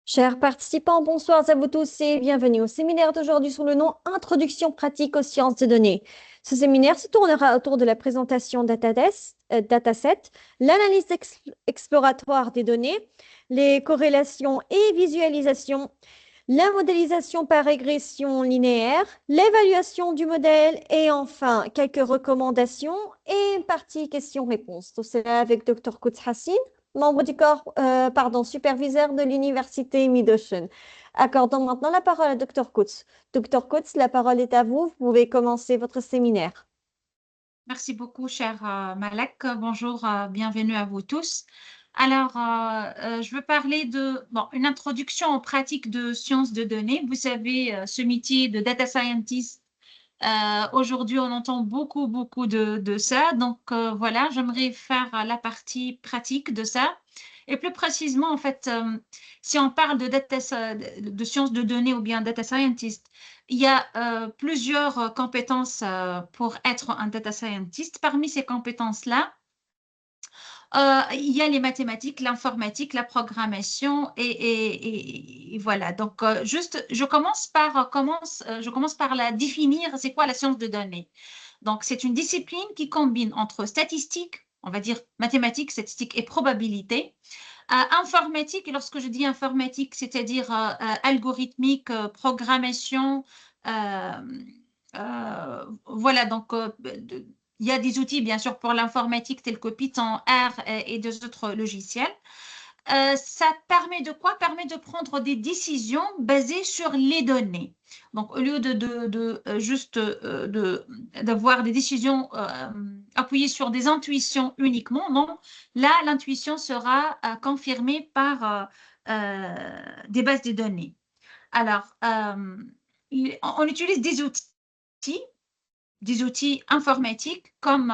Chers participants, bonsoir à vous tous et bienvenue au séminaire d'aujourd'hui sous le nom Introduction pratique aux sciences de données. Ce séminaire se tournera autour de la présentation dataset, l'analyse exploratoire des données, les corrélations et visualisations, la modélisation par régression linéaire, l'évaluation du modèle et enfin quelques recommandations et une partie questions-réponses. Tout cela avec Dr. Kouts Hassin, membre du corps, superviseur de l'université Mid-Ocean. Accordons maintenant la parole à Dr. Kouts. Dr. Kouts, la parole est à vous. Vous pouvez commencer votre séminaire. Merci beaucoup, cher Malek. Bonjour, bienvenue à vous tous. Alors, je veux parler de une introduction aux pratiques de sciences de données. Vous savez, ce métier de data scientist, aujourd'hui, on entend beaucoup de ça. Donc, voilà, j'aimerais faire la partie pratique de ça. Et plus précisément, en fait, si on parle de sciences de données ou bien data scientist, il y a plusieurs compétences pour être un data scientist. Parmi ces compétences-là, il y a les mathématiques, l'informatique, la programmation et voilà. Donc, je commence par la définir. C'est quoi la science de données? Donc, c'est une discipline qui combine entre statistique, on va dire mathématiques, statistiques et probabilité. Informatique, et lorsque je dis informatique, c'est-à-dire algorithmique, programmation, euh, voilà, donc il y a des outils, bien sûr, pour l'informatique tels que Python, R et des autres logiciels. Ça permet de quoi? Permet de prendre des décisions basées sur les données. Donc, au lieu juste d'avoir des décisions appuyées sur des intuitions uniquement, non. Là, l'intuition sera confirmée par des bases de données. Alors, on utilise des outils informatiques comme,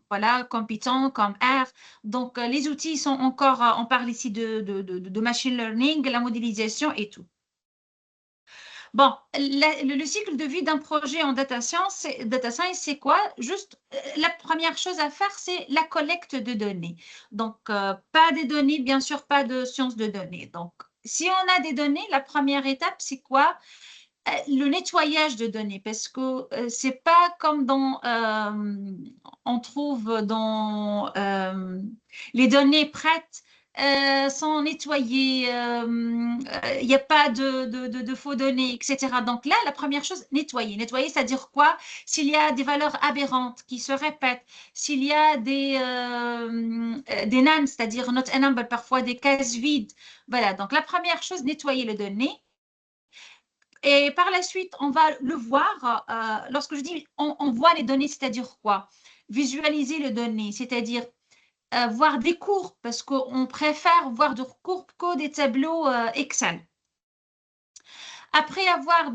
voilà, comme Python, comme R. Donc, les outils sont encore, on parle ici de machine learning, la modélisation et tout. Bon, le cycle de vie d'un projet en data science, c'est quoi? Juste, la première chose à faire, c'est la collecte de données. Donc, pas de données, bien sûr, pas de sciences de données. Donc, si on a des données, la première étape, c'est quoi? Le nettoyage de données, parce que c'est pas comme on trouve dans les données prêtes sont nettoyées, il n'y a pas de faux données, etc. Donc là, la première chose, nettoyer. Nettoyer, c'est-à-dire quoi? S'il y a des valeurs aberrantes qui se répètent, s'il y a des none, c'est-à-dire not a number, parfois des cases vides. Voilà, donc la première chose, nettoyer les données. Et par la suite, on va le voir. Lorsque je dis on voit les données, c'est-à-dire quoi? Visualiser les données, c'est-à-dire voir des courbes, parce qu'on préfère voir des courbes que des tableaux Excel. Après avoir,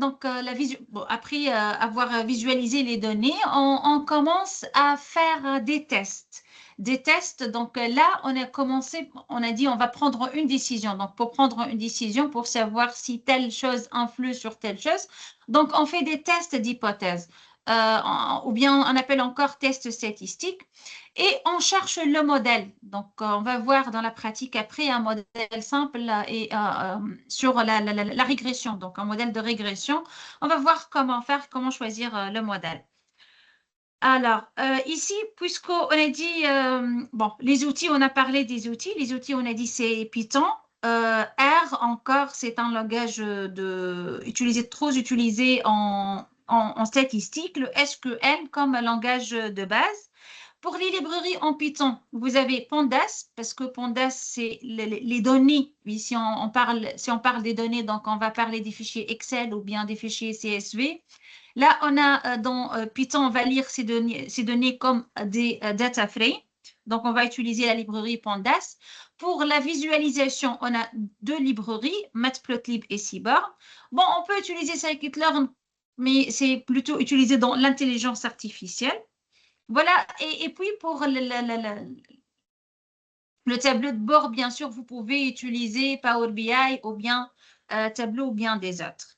après, avoir visualisé les données, on commence à faire des tests. Des tests, donc là, on a commencé, on a dit on va prendre une décision. Donc, pour prendre une décision, pour savoir si telle chose influe sur telle chose, donc on fait des tests d'hypothèse, ou bien on appelle encore tests statistiques. Et on cherche le modèle. Donc, on va voir dans la pratique après un modèle simple et sur la régression. Donc, un modèle de régression. On va voir comment faire, comment choisir le modèle. Alors, ici, puisqu'on a dit, les outils, on a parlé des outils. Les outils, on a dit c'est Python. R encore, c'est un langage trop utilisé en statistique. Le SQL comme langage de base. Pour les librairies en Python, vous avez Pandas, parce que Pandas, c'est les données. Oui, si on parle des données, donc on va parler des fichiers Excel ou bien des fichiers CSV. Là, on a dans Python, on va lire ces données comme des data frames. Donc, on va utiliser la librairie Pandas. Pour la visualisation, on a deux librairies, Matplotlib et Seaborn. Bon, on peut utiliser scikit-learn, mais c'est plutôt utilisé dans l'intelligence artificielle. Voilà, et puis pour le tableau de bord, bien sûr, vous pouvez utiliser Power BI ou bien Tableau ou bien des autres.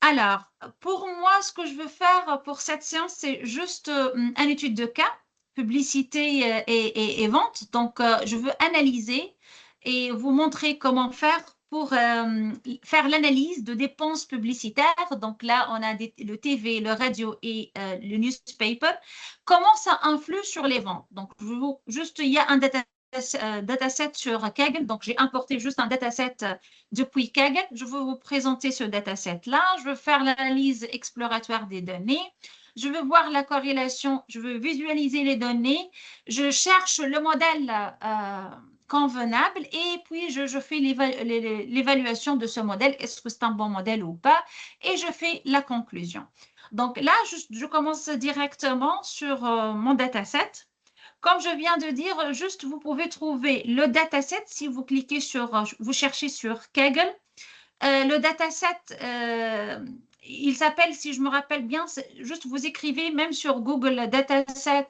Alors, pour moi, ce que je veux faire pour cette séance, c'est juste une étude de cas, publicité et vente. Donc, je veux analyser et vous montrer comment faire pour faire l'analyse de dépenses publicitaires. Donc là, on a le TV, le radio et le newspaper. Comment ça influe sur les ventes? Donc, juste, il y a un dataset sur Kaggle. Donc, j'ai importé juste un dataset depuis Kaggle. Je vais vous présenter ce dataset-là. Je vais faire l'analyse exploratoire des données. Je veux voir la corrélation. Je veux visualiser les données. Je cherche le modèle convenable et puis je fais l'évaluation de ce modèle. Est-ce que c'est un bon modèle ou pas? Et je fais la conclusion. Donc là, je commence directement sur mon dataset. Comme je viens de dire, juste vous pouvez trouver le dataset si vous cliquez sur, vous cherchez sur Kaggle. Le dataset, il s'appelle, si je me rappelle bien, juste vous écrivez même sur Google dataset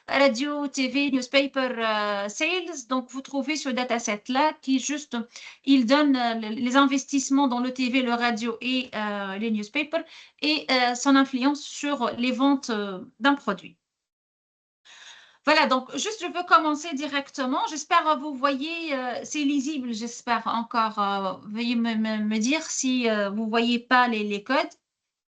radio, TV, newspaper, sales. Donc, vous trouvez ce dataset-là qui juste, il donne les investissements dans le TV, le radio et les newspapers et son influence sur les ventes d'un produit. Voilà, donc juste je veux commencer directement. J'espère que vous voyez, c'est lisible, j'espère encore. Veuillez me dire si vous ne voyez pas les codes.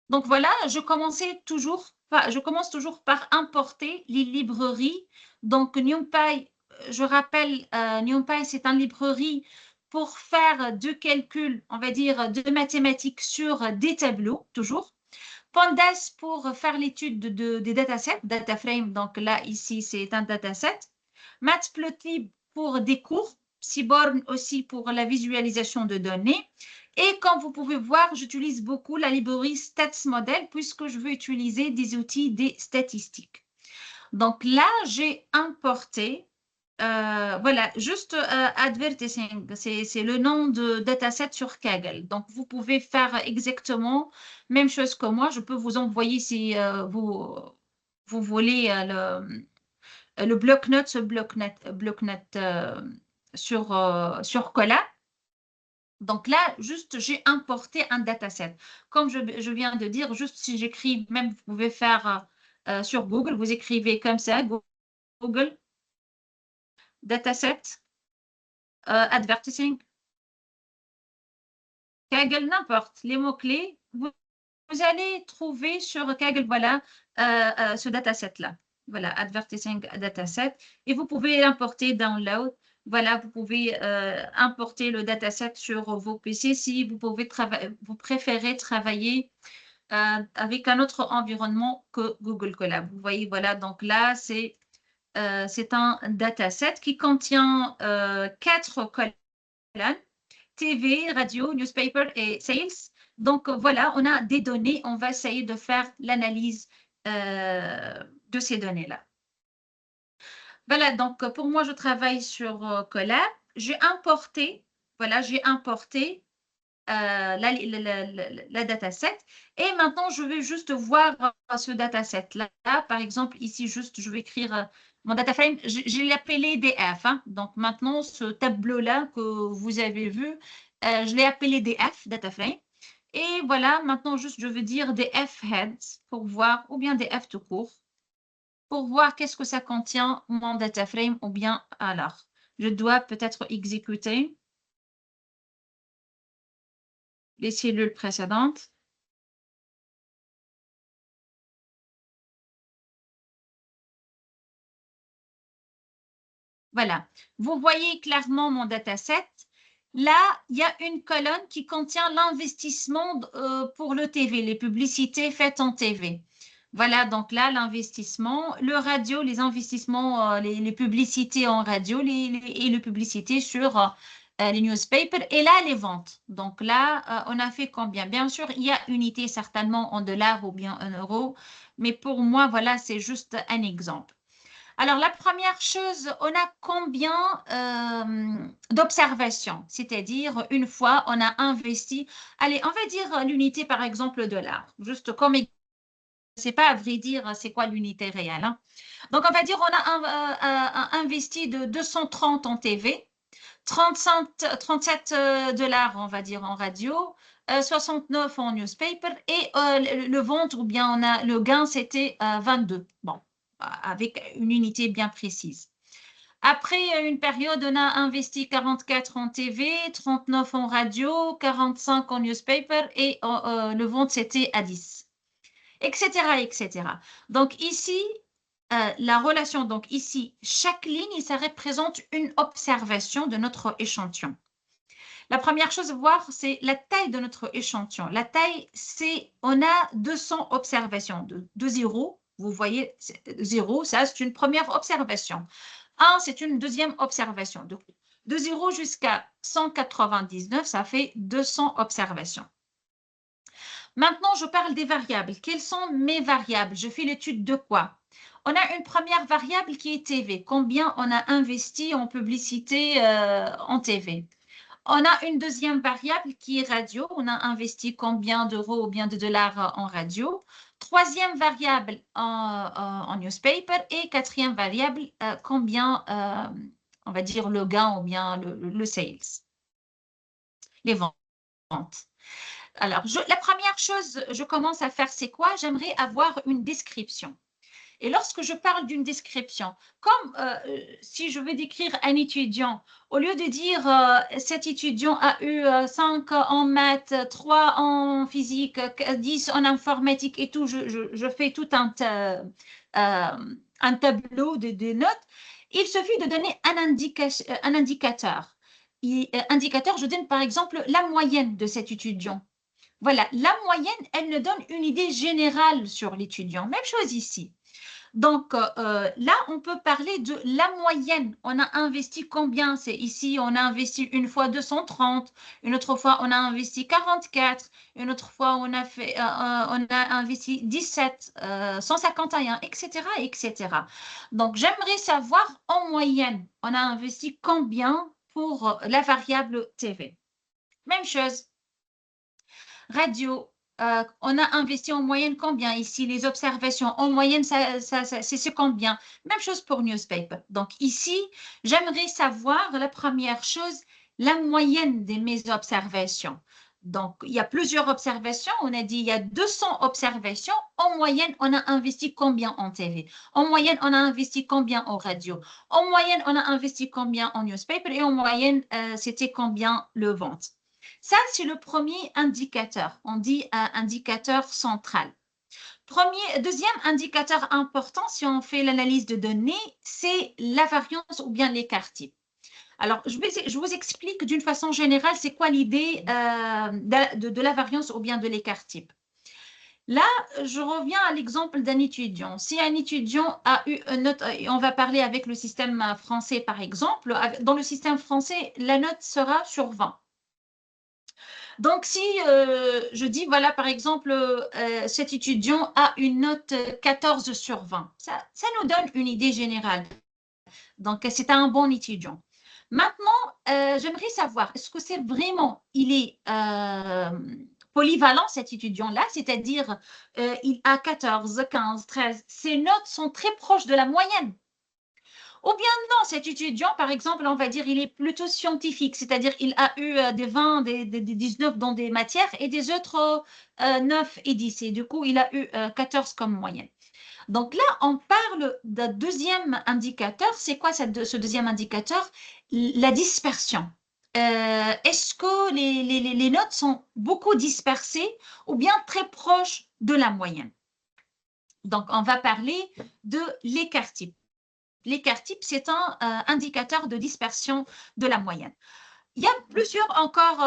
Donc voilà, je commence toujours par importer les librairies. Donc NumPy, je rappelle, NumPy, c'est une librairie pour faire deux calculs, on va dire, de mathématiques sur des tableaux, toujours. Pandas pour faire l'étude des datasets, DataFrame, donc là, ici, c'est un dataset. Matplotlib pour des cours, Seaborn aussi pour la visualisation de données. Et comme vous pouvez voir, j'utilise beaucoup la librairie StatsModel puisque je veux utiliser des outils des statistiques. Donc là, j'ai importé, voilà, juste advertising, c'est le nom de dataset sur Kaggle. Donc, vous pouvez faire exactement même chose que moi. Je peux vous envoyer si vous voulez le bloc-notes sur Colab. Donc là, juste, j'ai importé un dataset. Comme je viens de dire, juste si j'écris, même vous pouvez faire sur Google, vous écrivez comme ça, Google, dataset, advertising, Kaggle, n'importe, les mots-clés, vous allez trouver sur Kaggle, voilà, ce dataset-là. Voilà, advertising dataset. Et vous pouvez l'importer, download. Voilà, vous pouvez importer le dataset sur vos PC si vous préférez travailler avec un autre environnement que Google Colab. Vous voyez, voilà, donc là, c'est un dataset qui contient 4 colonnes, TV, radio, newspaper et sales. Donc, voilà, on a des données. On va essayer de faire l'analyse de ces données-là. Voilà, donc pour moi, je travaille sur Colab. J'ai importé, voilà, j'ai importé la dataset. Et maintenant, je vais juste voir ce dataset-là. Par exemple, ici, juste, je vais écrire mon data frame. Je l'ai appelé DF. Hein. Donc, maintenant, ce tableau-là que vous avez vu, je l'ai appelé DF, data frame. Et voilà, maintenant, juste, je veux dire DF heads pour voir, ou bien DF tout court, pour voir qu'est-ce que ça contient mon data frame, ou bien alors, je dois peut-être exécuter les cellules précédentes. Voilà, vous voyez clairement mon dataset. Là, il y a une colonne qui contient l'investissement pour le TV, les publicités faites en TV. Voilà, donc là, l'investissement, le radio, les investissements, les publicités en radio et les publicités sur les newspapers. Et là, les ventes. Donc là, on a fait combien? Bien sûr, il y a unité certainement en dollars ou bien en euros. Mais pour moi, voilà, c'est juste un exemple. Alors, la première chose, on a combien d'observations? C'est-à-dire, une fois, on a investi, allez, on va dire l'unité, par exemple, dollar. Juste comme, je ne sais pas à vrai dire, c'est quoi l'unité réelle. Hein? Donc, on va dire, on a investi de 230 en TV, 37 dollars, on va dire, en radio, 69 en newspaper et le vente ou bien on a le gain, c'était 22. Bon, avec une unité bien précise. Après une période, on a investi 44 en TV, 39 en radio, 45 en newspaper et le vente, c'était à 10, etc., etc. Donc ici, la relation, donc ici, chaque ligne, ça représente une observation de notre échantillon. La première chose à voir, c'est la taille de notre échantillon. La taille, c'est, on a 200 observations de 0. Vous voyez, 0, ça, c'est une première observation. 1, c'est une deuxième observation. De 0 jusqu'à 199, ça fait 200 observations. Maintenant, je parle des variables. Quelles sont mes variables? Je fais l'étude de quoi? On a une première variable qui est TV. Combien on a investi en publicité en TV? On a une deuxième variable qui est radio. On a investi combien d'euros ou bien de dollars en radio. Troisième variable en newspaper. Et quatrième variable, combien, on va dire, le gain ou bien le sales, les ventes. Alors, la première chose, je commence à faire, c'est quoi? J'aimerais avoir une description. Et lorsque je parle d'une description, comme si je veux décrire un étudiant, au lieu de dire cet étudiant a eu 5 en maths, 3 en physique, 10 en informatique et tout, je fais tout un tableau de notes, il suffit de donner un indicateur. Indicateur, je donne par exemple la moyenne de cet étudiant. Voilà, la moyenne, elle nous donne une idée générale sur l'étudiant. Même chose ici. Donc, là, on peut parler de la moyenne. On a investi combien? C'est ici, on a investi une fois 230, une autre fois, on a investi 44, une autre fois, on a investi 17, 151, etc., etc. Donc, j'aimerais savoir en moyenne, on a investi combien pour la variable TV. Même chose. Radio, on a investi en moyenne combien ici? Les observations, en moyenne, c'est combien? Même chose pour newspaper. Donc ici, j'aimerais savoir la première chose, la moyenne de mes observations. Donc, il y a plusieurs observations. On a dit il y a 200 observations. En moyenne, on a investi combien en TV? En moyenne, on a investi combien en radio? En moyenne, on a investi combien en newspaper? Et en moyenne, c'était combien le vente? Ça, c'est le premier indicateur. On dit indicateur central. Deuxième indicateur important, si on fait l'analyse de données, c'est la variance ou bien l'écart type. Alors, je vous explique d'une façon générale, c'est quoi l'idée de la variance ou bien de l'écart type. Là, je reviens à l'exemple d'un étudiant. Si un étudiant a eu une note, on va parler avec le système français par exemple, dans le système français, la note sera sur 20. Donc, si je dis, voilà, par exemple, cet étudiant a une note 14 sur 20, ça nous donne une idée générale. Donc, c'est un bon étudiant. Maintenant, j'aimerais savoir, est-ce que c'est vraiment, il est polyvalent, cet étudiant-là, c'est-à-dire il a 14, 15, 13, ses notes sont très proches de la moyenne. Ou bien non, cet étudiant, par exemple, on va dire, il est plutôt scientifique, c'est-à-dire il a eu des 20, des 19 dans des matières et des autres 9 et 10. Et du coup, il a eu 14 comme moyenne. Donc là, on parle d'un deuxième indicateur. C'est quoi ce deuxième indicateur? La dispersion. Est-ce que les notes sont beaucoup dispersées ou bien très proches de la moyenne? Donc, on va parler de l'écart type. L'écart type, c'est un indicateur de dispersion de la moyenne. Il y a plusieurs encore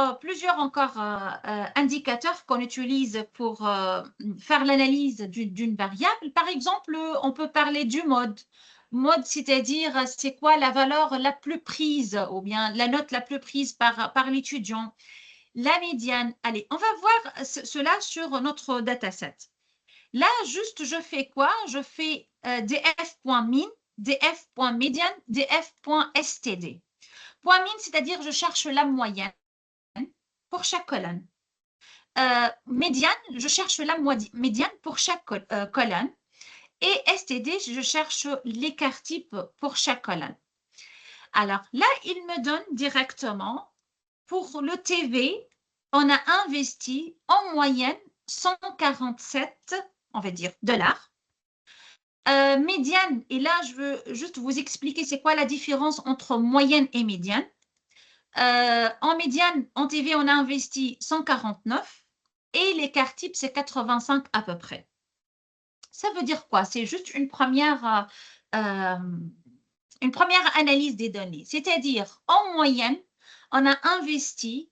indicateurs qu'on utilise pour faire l'analyse d'une variable. Par exemple, on peut parler du mode. Mode, c'est-à-dire, c'est quoi la valeur la plus prise ou bien la note la plus prise par l'étudiant. La médiane. Allez, on va voir cela sur notre dataset. Là, juste, je fais quoi? Je fais df.min, df.median, df.std. Point min, c'est-à-dire je cherche la moyenne pour chaque colonne. Médiane, je cherche la médiane pour chaque colonne. Et STD, je cherche l'écart type pour chaque colonne. Alors là, il me donne directement, pour le TV, on a investi en moyenne 147, on va dire, dollars. Médiane, et là, je veux juste vous expliquer c'est quoi la différence entre moyenne et médiane. En médiane, en TV, on a investi 149 et l'écart type, c'est 85 à peu près. Ça veut dire quoi? C'est juste une première analyse des données. C'est-à-dire, en moyenne, on a investi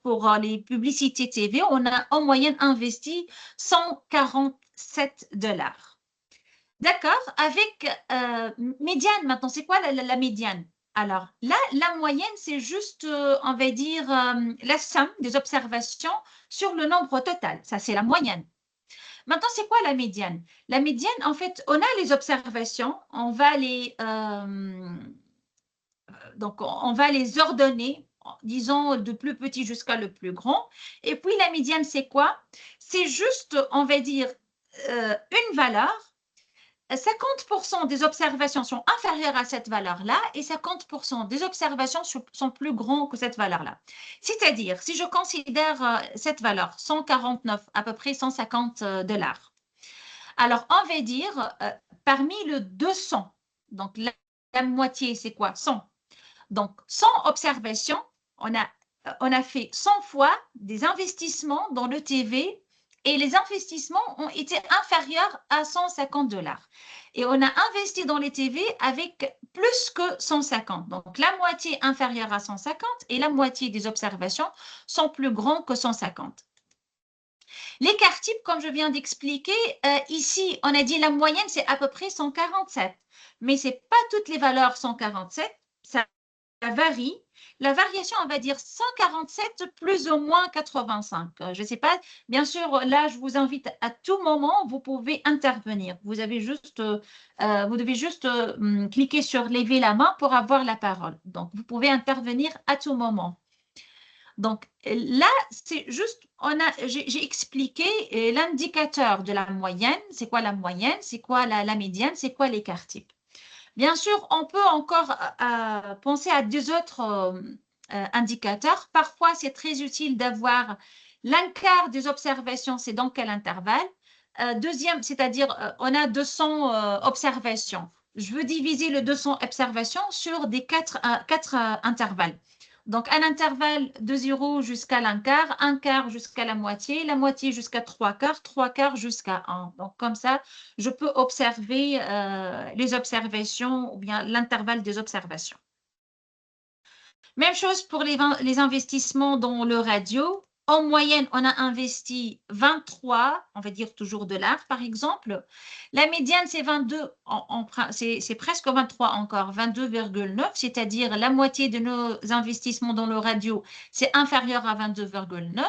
pour les publicités TV, on a en moyenne investi 147 $. D'accord? Avec médiane, maintenant, c'est quoi la médiane? Alors là, la moyenne, c'est juste, on va dire, la somme des observations sur le nombre total. Ça, c'est la moyenne. Maintenant, c'est quoi la médiane? La médiane, en fait, on a les observations, on va on va les ordonner, disons, de plus petit jusqu'à le plus grand. Et puis, la médiane, c'est quoi? C'est juste, on va dire, une valeur. 50% des observations sont inférieures à cette valeur-là et 50% des observations sont plus grands que cette valeur-là. C'est-à-dire, si je considère cette valeur, 149, à peu près 150 $, alors on va dire, parmi le 200, donc la moitié, c'est quoi? 100. Donc, 100 observations, on a fait 100 fois des investissements dans le TV et les investissements ont été inférieurs à 150 $. Et on a investi dans les TV avec plus que 150. Donc, la moitié inférieure à 150 et la moitié des observations sont plus grands que 150. L'écart type, comme je viens d'expliquer, ici, on a dit la moyenne, c'est à peu près 147. Mais ce n'est pas toutes les valeurs 147, ça varie. La variation, on va dire 147 plus ou moins 85. Je ne sais pas. Bien sûr, là, je vous invite à tout moment, vous pouvez intervenir. Vous devez juste cliquer sur lever la main pour avoir la parole. Donc, vous pouvez intervenir à tout moment. Donc, là, c'est juste, j'ai expliqué l'indicateur de la moyenne. C'est quoi la moyenne? C'est quoi la médiane? C'est quoi l'écart type? Bien sûr, on peut encore penser à deux autres indicateurs. Parfois, c'est très utile d'avoir l'encart des observations, c'est dans quel intervalle. Deuxième, c'est-à-dire, on a 200 observations. Je veux diviser le 200 observations sur des quatre intervalles. Donc, un intervalle de 0 jusqu'à un quart jusqu'à la moitié jusqu'à trois quarts jusqu'à 1. Donc, comme ça, je peux observer les observations ou bien l'intervalle des observations. Même chose pour les investissements dans le radio. En moyenne, on a investi 23, on va dire toujours $, par exemple. La médiane, c'est 22, c'est presque 23 encore, 22,9, c'est-à-dire la moitié de nos investissements dans le radio, c'est inférieur à 22,9.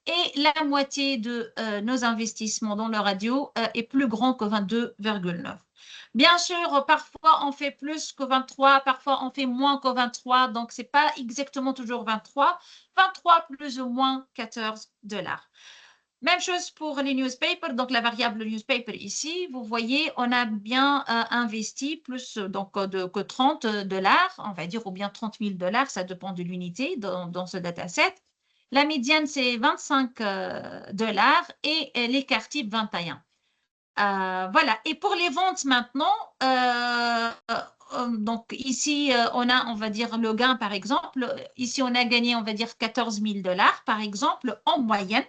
Et la moitié de nos investissements dans le radio est plus grand que 22,9. Bien sûr, parfois on fait plus que 23, parfois on fait moins que 23, donc ce n'est pas exactement toujours 23. 23 plus ou moins 14 $. Même chose pour les newspapers, donc la variable newspaper ici, vous voyez, on a bien investi plus donc, que 30 $, on va dire, ou bien 30 000 $, ça dépend de l'unité dans ce dataset. La médiane, c'est 25 $ et l'écart type 21. Voilà. Et pour les ventes maintenant, donc ici, on a, on va dire, le gain, par exemple. Ici, on a gagné, on va dire, 14 000 $, par exemple, en moyenne.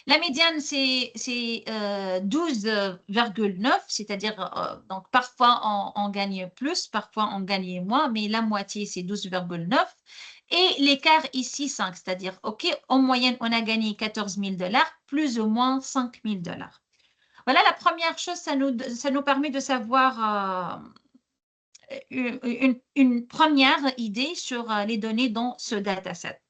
La médiane, c'est 12,9, c'est-à-dire, donc parfois on gagne plus, parfois on gagne moins, mais la moitié, c'est 12,9. Et l'écart ici, 5, c'est-à-dire, OK, en moyenne, on a gagné 14 000 $, plus ou moins 5 000 $. Voilà, la première chose, ça nous permet de savoir une première idée sur les données dans ce dataset.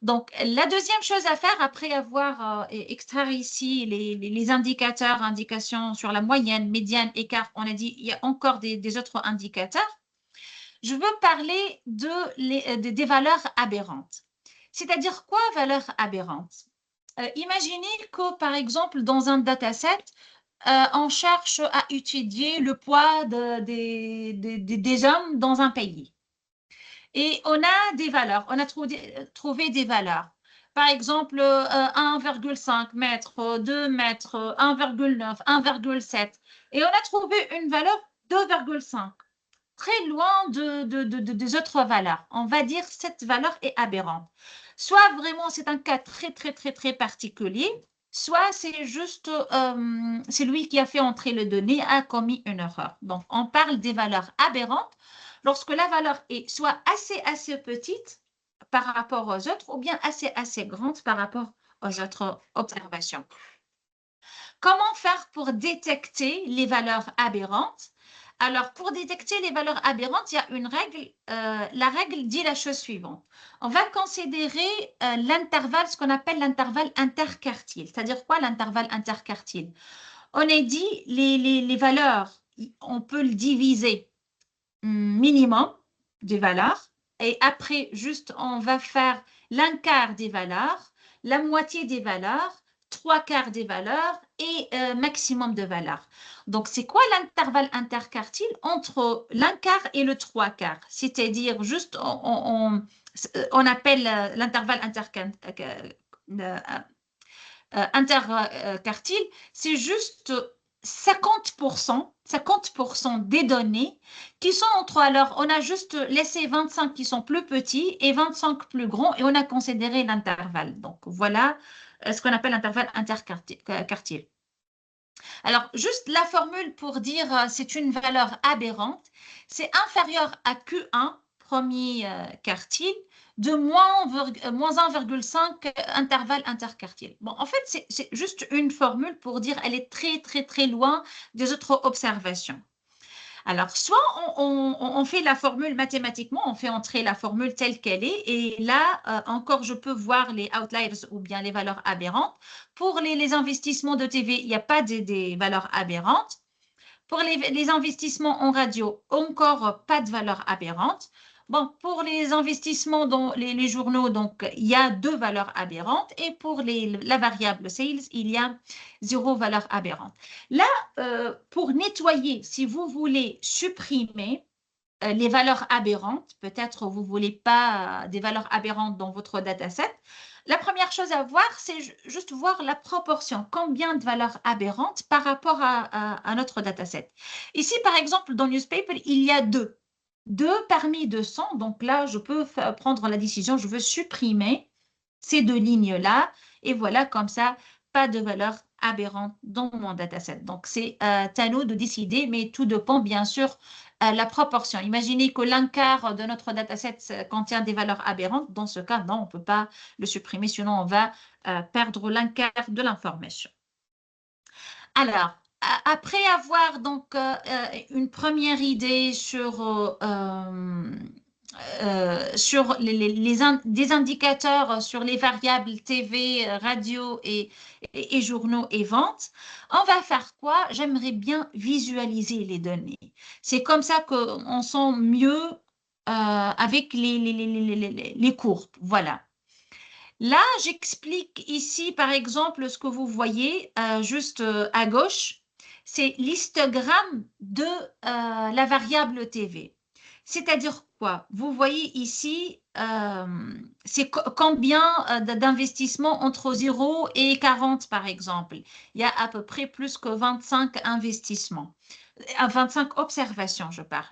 Donc, la deuxième chose à faire, après avoir extrait ici les indicateurs, indications sur la moyenne, médiane, écart, on a dit il y a encore des autres indicateurs. Je veux parler des valeurs aberrantes. C'est-à-dire quoi, valeurs aberrantes? Imaginez que, par exemple, dans un dataset, on cherche à étudier le poids des hommes dans un pays. Et on a des valeurs, on a trouvé des valeurs. Par exemple, 1,5 mètres, 2 mètres, 1,9, 1,7. Et on a trouvé une valeur 2,5. Très loin des autres valeurs. On va dire que cette valeur est aberrante. Soit vraiment c'est un cas très particulier, soit c'est juste celui qui a fait entrer les données a commis une erreur. Donc, on parle des valeurs aberrantes lorsque la valeur est soit assez petite par rapport aux autres ou bien assez grande par rapport aux autres observations. Comment faire pour détecter les valeurs aberrantes? Alors, pour détecter les valeurs aberrantes, il y a une règle. La règle dit la chose suivante. On va considérer l'intervalle, ce qu'on appelle l'intervalle interquartile. C'est-à-dire quoi l'intervalle interquartile? On a dit les valeurs, on peut le diviser minimum des valeurs. Et après, juste, on va faire l'un quart des valeurs, la moitié des valeurs, trois quarts des valeurs et maximum de valeurs. Donc, c'est quoi l'intervalle interquartile entre l'un quart et le trois quarts? C'est-à-dire, juste, on appelle l'intervalle interquartile, c'est juste 50% des données qui sont entre, alors on a juste laissé 25 qui sont plus petits et 25 plus grands et on a considéré l'intervalle. Donc voilà ce qu'on appelle l'intervalle interquartile. Alors juste la formule pour dire c'est une valeur aberrante, c'est inférieur à Q1, premier quartile, de moins 1,5 intervalle interquartile. Bon, en fait, c'est juste une formule pour dire elle est très loin des autres observations. Alors, soit on fait la formule mathématiquement, on fait entrer la formule telle qu'elle est, et là, encore, je peux voir les outliers ou bien les valeurs aberrantes. Pour les investissements de TV, il n'y a pas des valeurs aberrantes. Pour les investissements en radio, encore pas de valeur aberrante. Bon, pour les investissements dans les journaux, donc, il y a deux valeurs aberrantes. Et pour la variable sales, il y a zéro valeur aberrante. Là, pour nettoyer, si vous voulez supprimer les valeurs aberrantes, peut-être vous ne voulez pas des valeurs aberrantes dans votre dataset, la première chose à voir, c'est juste voir la proportion, combien de valeurs aberrantes par rapport à notre dataset. Ici, par exemple, dans Newspaper, il y a deux parmi 200. Donc là, je peux prendre la décision, je veux supprimer ces deux lignes-là. Et voilà, comme ça, pas de valeur aberrante dans mon dataset. Donc, c'est à nous de décider, mais tout dépend, bien sûr, la proportion. Imaginez que l'un quart de notre dataset contient des valeurs aberrantes. Dans ce cas, non, on ne peut pas le supprimer, sinon on va perdre l'un quart de l'information. Alors, après avoir donc une première idée sur des indicateurs sur les variables TV, radio et journaux et ventes, on va faire quoi? J'aimerais bien visualiser les données. C'est comme ça qu'on sent mieux avec les courbes. Voilà. Là, j'explique ici, par exemple, ce que vous voyez juste à gauche, c'est l'histogramme de la variable TV. C'est-à-dire quoi? Vous voyez ici, c'est combien d'investissements entre 0 et 40, par exemple. Il y a à peu près plus que 25 investissements, 25 observations, je parle.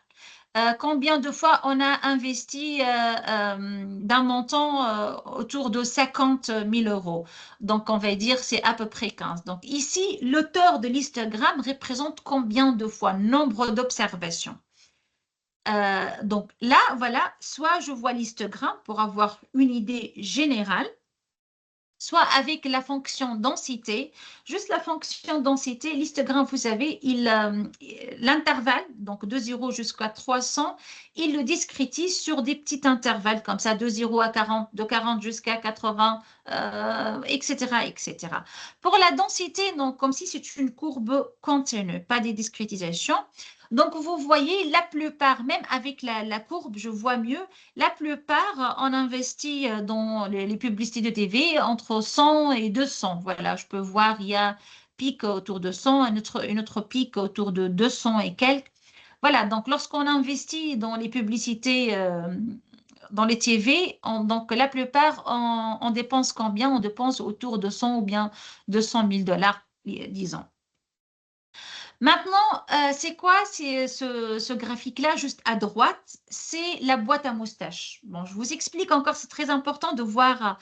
Combien de fois on a investi d'un montant autour de 50 000 euros. Donc, on va dire c'est à peu près 15. Donc, ici, l'auteur de l'histogramme représente combien de fois? Nombre d'observations. Donc là, voilà, soit je vois l'histogramme pour avoir une idée générale, soit avec la fonction densité. Juste la fonction densité, l'histogramme, vous savez, l'intervalle, donc de 0 jusqu'à 300, il le discrétise sur des petits intervalles comme ça, de 0 à 40, de 40 jusqu'à 80, etc., etc. Pour la densité, donc, comme si c'est une courbe continue, pas des discrétisations. Donc, vous voyez, la plupart, même avec la courbe, je vois mieux, la plupart, on investit dans les publicités de TV entre 100 et 200. Voilà, je peux voir, il y a pic autour de 100, une autre pic autour de 200 et quelques. Voilà, donc lorsqu'on investit dans les publicités dans les TV, donc la plupart, on dépense combien? On dépense autour de 100 ou bien 200 000 $, disons. Maintenant, c'est quoi ce graphique-là, juste à droite? C'est la boîte à moustache. Bon, je vous explique encore, c'est très important de voir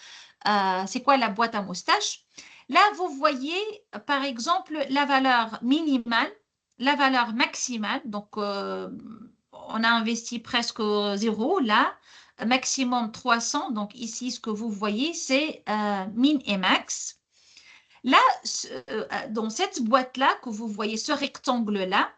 c'est quoi la boîte à moustache. Là, vous voyez, par exemple, la valeur minimale, la valeur maximale. Donc, on a investi presque zéro. Là, maximum 300. Donc, ici, ce que vous voyez, c'est min et max. Là, dans cette boîte-là, que vous voyez, ce rectangle-là,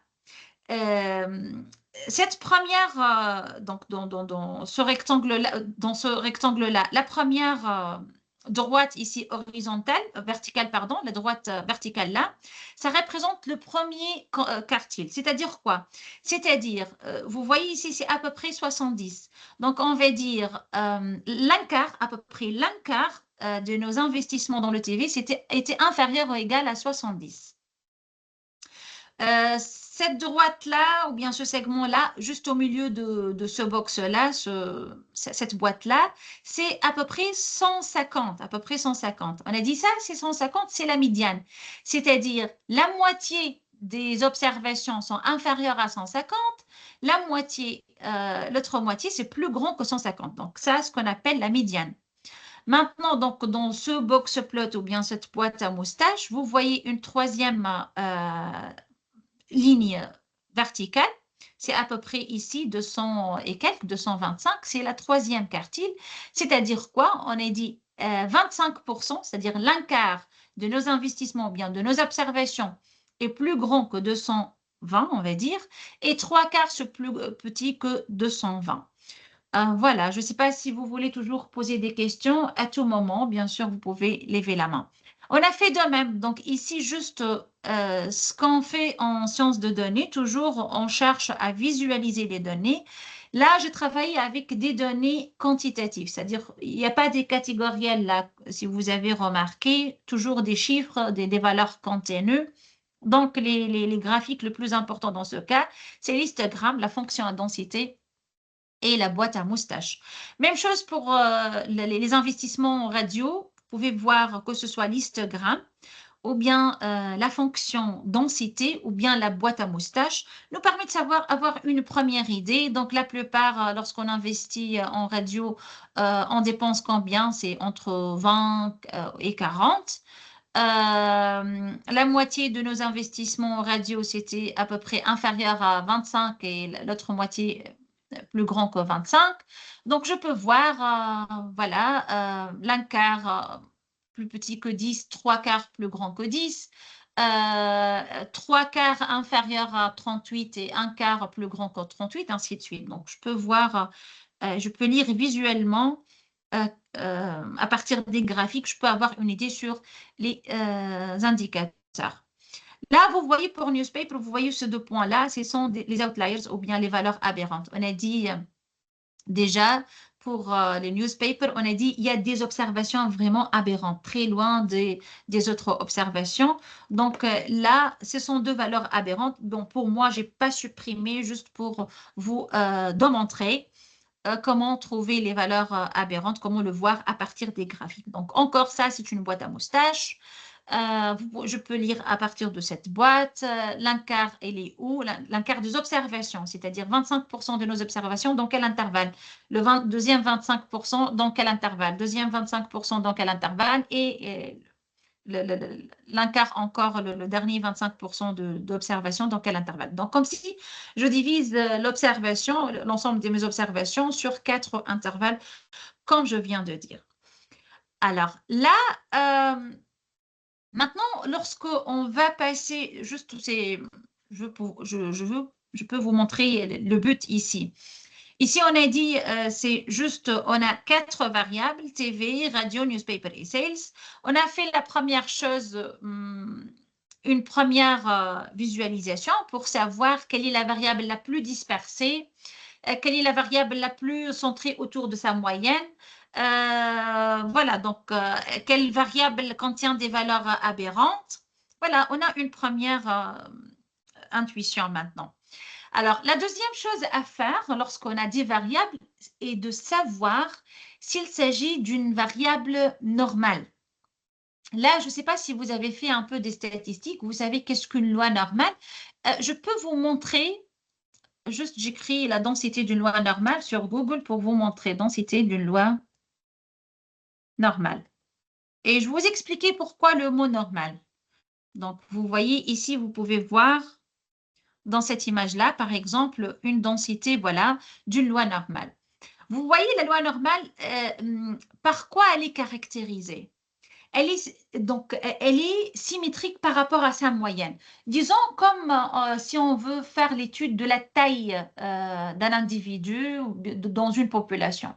cette première, donc dans ce rectangle-là, la première droite ici horizontale, verticale, pardon, la droite verticale là, ça représente le premier quartile. C'est-à-dire quoi? C'est-à-dire, vous voyez ici, c'est à peu près 70. Donc, on va dire l'un-quart, à peu près l'un-quart de nos investissements dans le TV était inférieur ou égal à 70. Cette droite-là, ou bien ce segment-là, juste au milieu de ce box-là, cette boîte-là, c'est à peu près 150, à peu près 150. On a dit ça, c'est 150, c'est la médiane. C'est-à-dire, la moitié des observations sont inférieures à 150, la moitié, l'autre moitié, c'est plus grand que 150. Donc, ça, ce qu'on appelle la médiane. Maintenant, donc, dans ce box plot ou bien cette boîte à moustache, vous voyez une troisième ligne verticale, c'est à peu près ici 200 et quelques, 225, c'est la troisième quartile. C'est-à-dire quoi? On a dit 25%, c'est-à-dire l'un quart de nos investissements, ou bien de nos observations, est plus grand que 220, on va dire, et trois quarts c'est plus petit que 220. Voilà, je ne sais pas si vous voulez toujours poser des questions à tout moment. Bien sûr, vous pouvez lever la main. On a fait de même. Donc ici, juste ce qu'on fait en sciences de données, toujours on cherche à visualiser les données. Là, je travaille avec des données quantitatives, c'est-à-dire il n'y a pas des catégoriels là, si vous avez remarqué, toujours des chiffres, des valeurs continues. Donc les graphiques le plus important dans ce cas, c'est l'histogramme, la fonction à densité et la boîte à moustache. Même chose pour les investissements radio. Vous pouvez voir que ce soit l'histogramme ou bien la fonction densité ou bien la boîte à moustache nous permet de avoir une première idée. Donc, la plupart, lorsqu'on investit en radio, on dépense combien? C'est entre 20 et 40. La moitié de nos investissements en radio, c'était à peu près inférieur à 25 et l'autre moitié plus grand que 25. Donc, je peux voir, voilà, l'un quart plus petit que 10, trois quarts plus grand que 10, trois quarts inférieur à 38 et un quart plus grand que 38, ainsi de suite. Donc, je peux voir, je peux lire visuellement à partir des graphiques, je peux avoir une idée sur les indicateurs. Là, vous voyez pour newspaper, vous voyez ces deux points-là, ce sont les outliers ou bien les valeurs aberrantes. On a dit déjà pour les newspapers, on a dit il y a des observations vraiment aberrantes, très loin des autres observations. Donc là, ce sont deux valeurs aberrantes. Donc pour moi, je n'ai pas supprimé juste pour vous démontrer comment trouver les valeurs aberrantes, comment le voir à partir des graphiques. Donc, encore ça, c'est une boîte à moustache. Je peux lire à partir de cette boîte. L'un quart, elle est où? L'un quart des observations, c'est-à-dire 25% de nos observations, dans quel intervalle? Deuxième 25%, dans quel intervalle? Deuxième 25%, dans quel intervalle? Et l'un quart encore, le dernier 25% d'observation, dans quel intervalle. Donc, comme si je divise l'observation, l'ensemble de mes observations sur 4 intervalles, comme je viens de dire. Alors là, maintenant, lorsqu'on va passer, juste, je peux vous montrer le but ici. Ici, on a dit, c'est juste, on a 4 variables, TV, radio, newspaper et sales. On a fait la première chose, une première visualisation pour savoir quelle est la variable la plus dispersée, quelle est la variable la plus centrée autour de sa moyenne. Voilà, donc, quelle variable contient des valeurs aberrantes. Voilà, on a une première intuition maintenant. Alors, la deuxième chose à faire lorsqu'on a des variables est de savoir s'il s'agit d'une variable normale. Là, je ne sais pas si vous avez fait un peu des statistiques, vous savez qu'est-ce qu'une loi normale. Je peux vous montrer, juste j'écris la densité d'une loi normale sur Google pour vous montrer densité d'une loi normale. Et je vais vous expliquer pourquoi le mot normal. Donc, vous voyez ici, vous pouvez voir dans cette image-là, par exemple, une densité, voilà, d'une loi normale. Vous voyez la loi normale, par quoi elle est caractérisée? Elle est symétrique par rapport à sa moyenne. Disons comme si on veut faire l'étude de la taille d'un individu dans une population.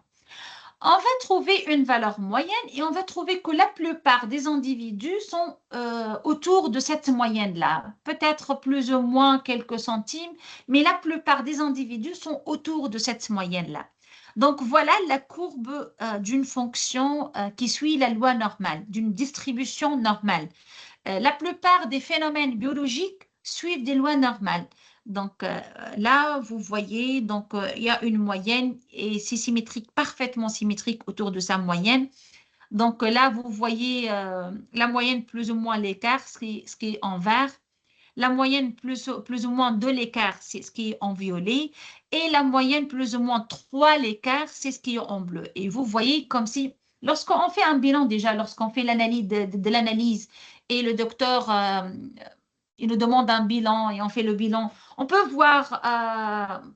On va trouver une valeur moyenne et on va trouver que la plupart des individus sont autour de cette moyenne-là. Peut-être plus ou moins quelques centimes, mais la plupart des individus sont autour de cette moyenne-là. Donc voilà la courbe d'une fonction qui suit la loi normale, d'une distribution normale. La plupart des phénomènes biologiques suivent des lois normales. Donc là, vous voyez, donc il y a une moyenne et c'est symétrique, parfaitement symétrique autour de sa moyenne. Donc là, vous voyez la moyenne plus ou moins l'écart, ce qui est en vert. La moyenne plus ou moins de l'écart, c'est ce qui est en violet. Et la moyenne plus ou moins 3 l'écart, c'est ce qui est en bleu. Et vous voyez comme si, lorsqu'on fait un bilan déjà, lorsqu'on fait l'analyse de l'analyse et le docteur il nous demande un bilan et on fait le bilan. On peut voir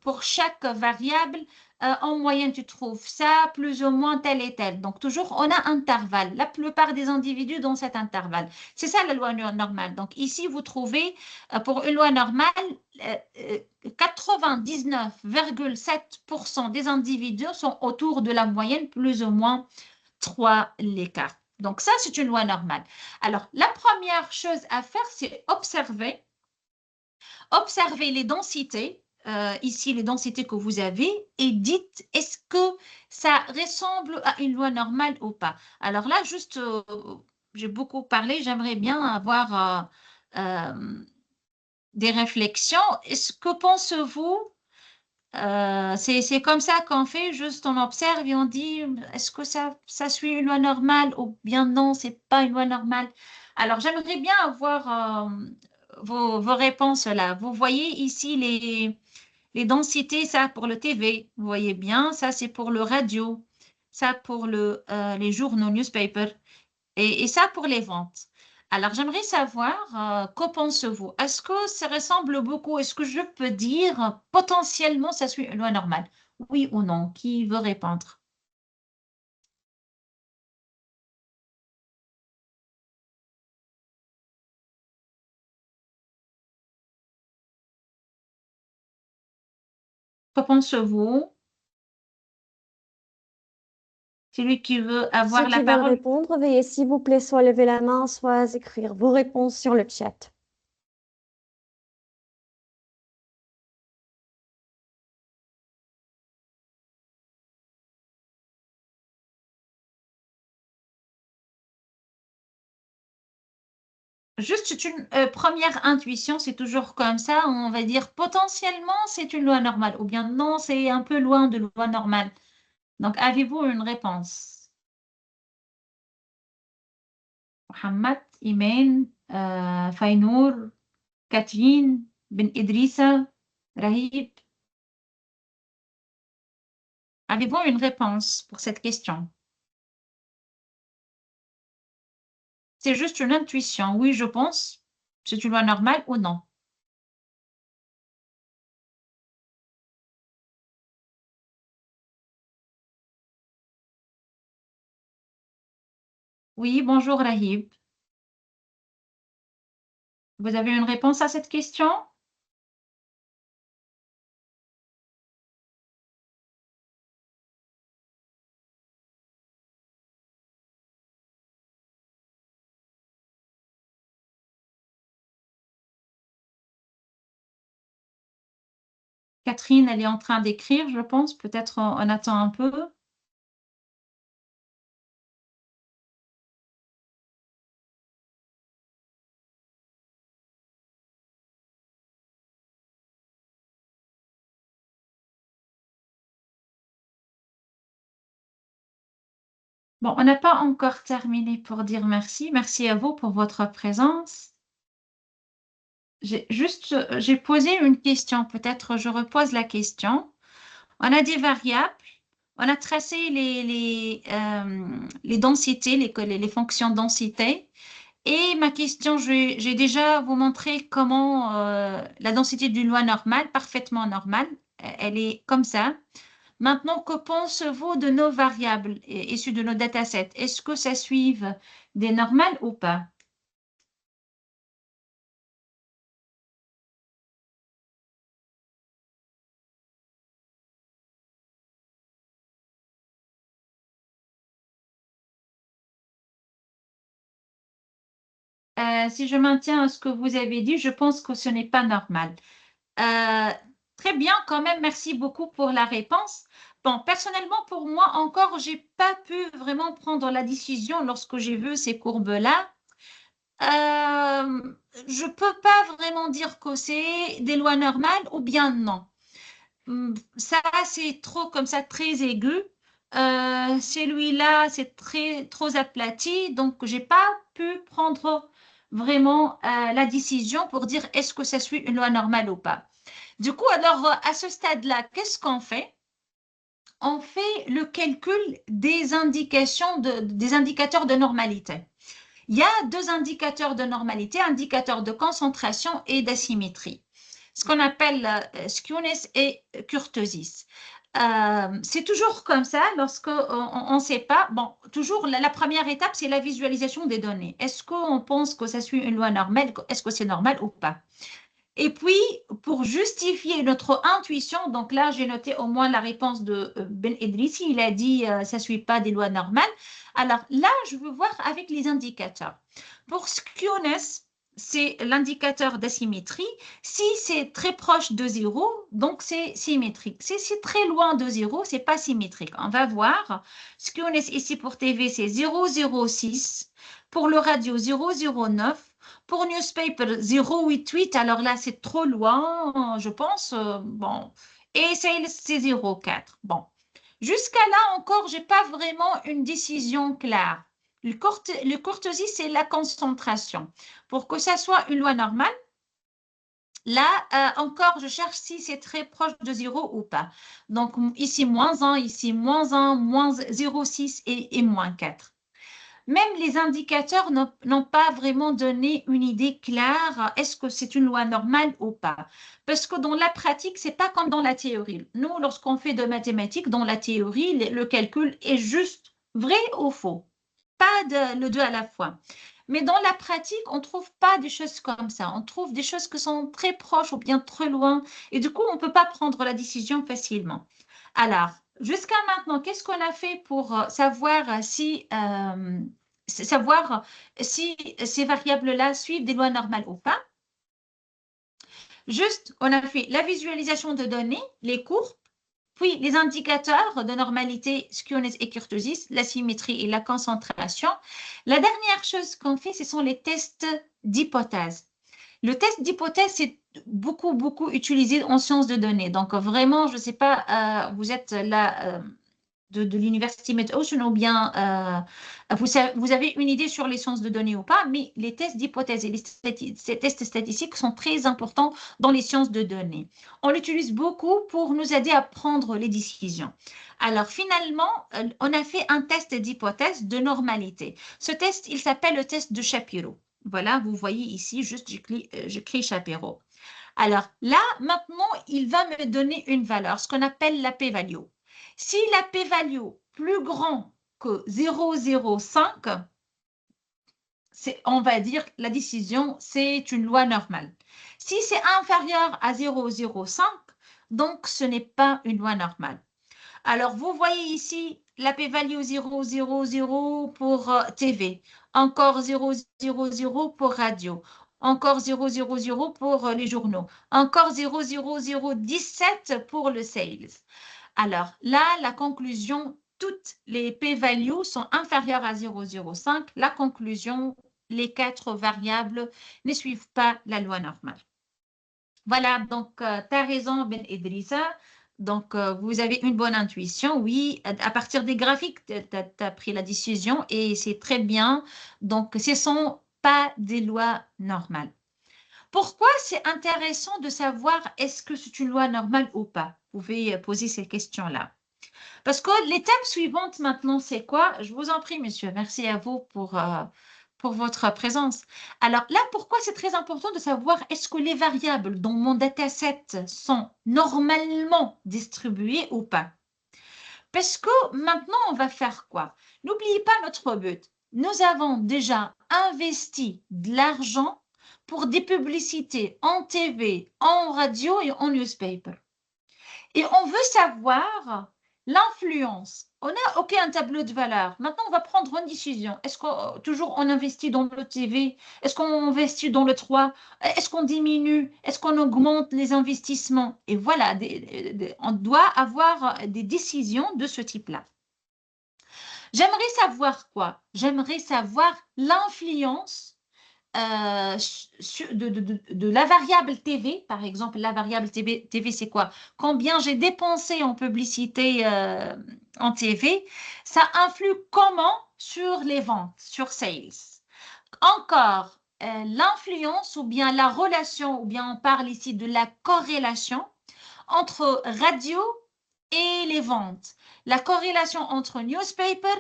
pour chaque variable, en moyenne, tu trouves ça, plus ou moins tel et tel. Donc, toujours, on a un intervalle. La plupart des individus dans cet intervalle. C'est ça la loi normale. Donc, ici, vous trouvez, pour une loi normale, 99,7% des individus sont autour de la moyenne, plus ou moins 3 l'écart. Donc, ça, c'est une loi normale. Alors, la première chose à faire, c'est observer. Observez les densités, ici les densités que vous avez, et dites est-ce que ça ressemble à une loi normale ou pas. Alors là, juste, j'ai beaucoup parlé, j'aimerais bien avoir des réflexions. Est-ce que pensez-vous c'est comme ça qu'on fait, juste on observe et on dit est-ce que ça suit une loi normale ou bien non, c'est pas une loi normale. Alors j'aimerais bien avoir vos réponses là. Vous voyez ici les densités, ça pour le TV, vous voyez bien, ça c'est pour le radio, ça pour les journaux, newspapers, et ça pour les ventes. Alors, j'aimerais savoir, qu'en pensez-vous? Est-ce que ça ressemble beaucoup? Est-ce que je peux dire potentiellement ça suit une loi normale? Oui ou non? Qui veut répondre? Qu'en pensez-vous? Celui qui veut Ceux avoir la qui veulent parole? répondre, veuillez s'il vous plaît soit lever la main, soit écrire vos réponses sur le chat. Juste une première intuition, c'est toujours comme ça. On va dire potentiellement c'est une loi normale ou bien non, c'est un peu loin de loi normale. Donc, avez-vous une réponse? Mohamed, Imen, Fainour, Catherine, Ben Idrissa, Rahib. Avez-vous une réponse pour cette question? C'est juste une intuition. Oui, je pense. C'est une loi normale ou non? Oui, bonjour Rahib. Vous avez une réponse à cette question? Catherine, elle est en train d'écrire, je pense. Peut-être on attend un peu. Bon, on n'a pas encore terminé pour dire merci. Merci à vous pour votre présence. J'ai posé une question. Peut-être je repose la question. On a des variables. On a tracé les densités, les fonctions densité. Et ma question, j'ai déjà vous montré comment la densité d'une loi normale, parfaitement normale, elle est comme ça. Maintenant, que pensez-vous de nos variables issues de nos datasets? Est-ce que ça suive des normales ou pas? Si je maintiens ce que vous avez dit, je pense que ce n'est pas normal. Euh, Très bien, quand même, merci beaucoup pour la réponse. Bon, personnellement, pour moi encore, j'ai pas pu vraiment prendre la décision lorsque j'ai vu ces courbes-là. Je peux pas vraiment dire que c'est des lois normales ou bien non. Ça, c'est trop comme ça, très aigu. Celui-là, c'est très trop aplati, donc j'ai pas pu prendre vraiment la décision pour dire est-ce que ça suit une loi normale ou pas. Du coup, alors, à ce stade-là, qu'est-ce qu'on fait? On fait le calcul des des indicateurs de normalité. Il y a deux indicateurs de normalité, indicateurs de concentration et d'asymétrie, ce qu'on appelle skewness et kurtosis. C'est toujours comme ça lorsqu'on ne sait pas. Bon, toujours la première étape, c'est la visualisation des données. Est-ce qu'on pense que ça suit une loi normale? Est-ce que c'est normal ou pas? Et puis, pour justifier notre intuition, donc là, j'ai noté au moins la réponse de Ben Edrissi. Il a dit ça ne suit pas des lois normales. Alors là, je veux voir avec les indicateurs. Pour skewness, c'est l'indicateur d'asymétrie. Si c'est très proche de zéro, donc c'est symétrique. Si c'est très loin de zéro, c'est pas symétrique. On va voir. Skewness ici pour TV, c'est 0,06. Pour le radio, 0,09. Pour newspaper 088, alors là, c'est trop loin, je pense. Bon. Et c'est 0,4. Bon. Jusqu'à là encore, j'ai pas vraiment une décision claire. Le courtoisie, c'est la concentration. Pour que ça soit une loi normale, là, encore, je cherche si c'est très proche de 0 ou pas. Donc, ici, moins 1, ici, moins 1, moins 0,6 et moins 4. Même les indicateurs n'ont pas vraiment donné une idée claire, est-ce que c'est une loi normale ou pas? Parce que dans la pratique, c'est pas comme dans la théorie. Nous, lorsqu'on fait de mathématiques, dans la théorie, le calcul est juste vrai ou faux, pas le deux à la fois. Mais dans la pratique, on ne trouve pas des choses comme ça. On trouve des choses qui sont très proches ou bien très loin. Et du coup, on ne peut pas prendre la décision facilement. Alors, jusqu'à maintenant, qu'est-ce qu'on a fait pour savoir si ces variables-là suivent des lois normales ou pas? Juste, on a fait la visualisation de données, les courbes, puis les indicateurs de normalité, skewness et kurtosis, la symétrie et la concentration. La dernière chose qu'on fait, ce sont les tests d'hypothèse. Le test d'hypothèse, c'est beaucoup, beaucoup utilisé en sciences de données. Donc, vraiment, je ne sais pas, vous êtes là de l'université Mid-Ocean ou bien vous avez une idée sur les sciences de données ou pas, mais les tests d'hypothèse et ces tests statistiques sont très importants dans les sciences de données. On l'utilise beaucoup pour nous aider à prendre les décisions. Alors, finalement, on a fait un test d'hypothèse de normalité. Ce test, il s'appelle le test de Shapiro. Voilà, vous voyez ici, juste j'écris Shapiro. Alors là, maintenant, il va me donner une valeur, ce qu'on appelle la p-value. Si la p-value plus grand que 0,05, on va dire la décision, c'est une loi normale. Si c'est inférieur à 0,05, donc ce n'est pas une loi normale. Alors, vous voyez ici la p-value 0,00 pour TV, encore 0,00 pour radio, encore 0,00 pour les journaux, encore 0,0017 pour le sales. Alors là, la conclusion, toutes les p-values sont inférieures à 0,05. La conclusion, les quatre variables ne suivent pas la loi normale. Voilà, donc tu as raison, Ben Idrissa. Donc, vous avez une bonne intuition. Oui, à partir des graphiques, tu as pris la décision et c'est très bien. Donc, ce ne sont pas des lois normales. Pourquoi c'est intéressant de savoir est-ce que c'est une loi normale ou pas? Vous pouvez poser ces questions-là. Parce que l'étape suivante maintenant, c'est quoi? Je vous en prie, monsieur. Merci à vous pour votre présence. Alors là, pourquoi c'est très important de savoir est-ce que les variables dans mon dataset sont normalement distribuées ou pas? Parce que maintenant, on va faire quoi? N'oubliez pas notre but. Nous avons déjà investi de l'argent pour des publicités en TV, en radio et en newspaper. Et on veut savoir l'influence. On a, OK, un tableau de valeur. Maintenant, on va prendre une décision. Est-ce qu'on toujours on investit dans le TV? Est-ce qu'on investit dans le 3? Est-ce qu'on diminue? Est-ce qu'on augmente les investissements? Et voilà, on doit avoir des décisions de ce type-là. J'aimerais savoir quoi? J'aimerais savoir l'influence de la variable TV, par exemple, la variable TV, c'est quoi? Combien j'ai dépensé en publicité en TV, ça influe comment sur les ventes, sur sales? Encore, l'influence ou bien la relation, ou bien on parle ici de la corrélation entre radio et les ventes, la corrélation entre newspaper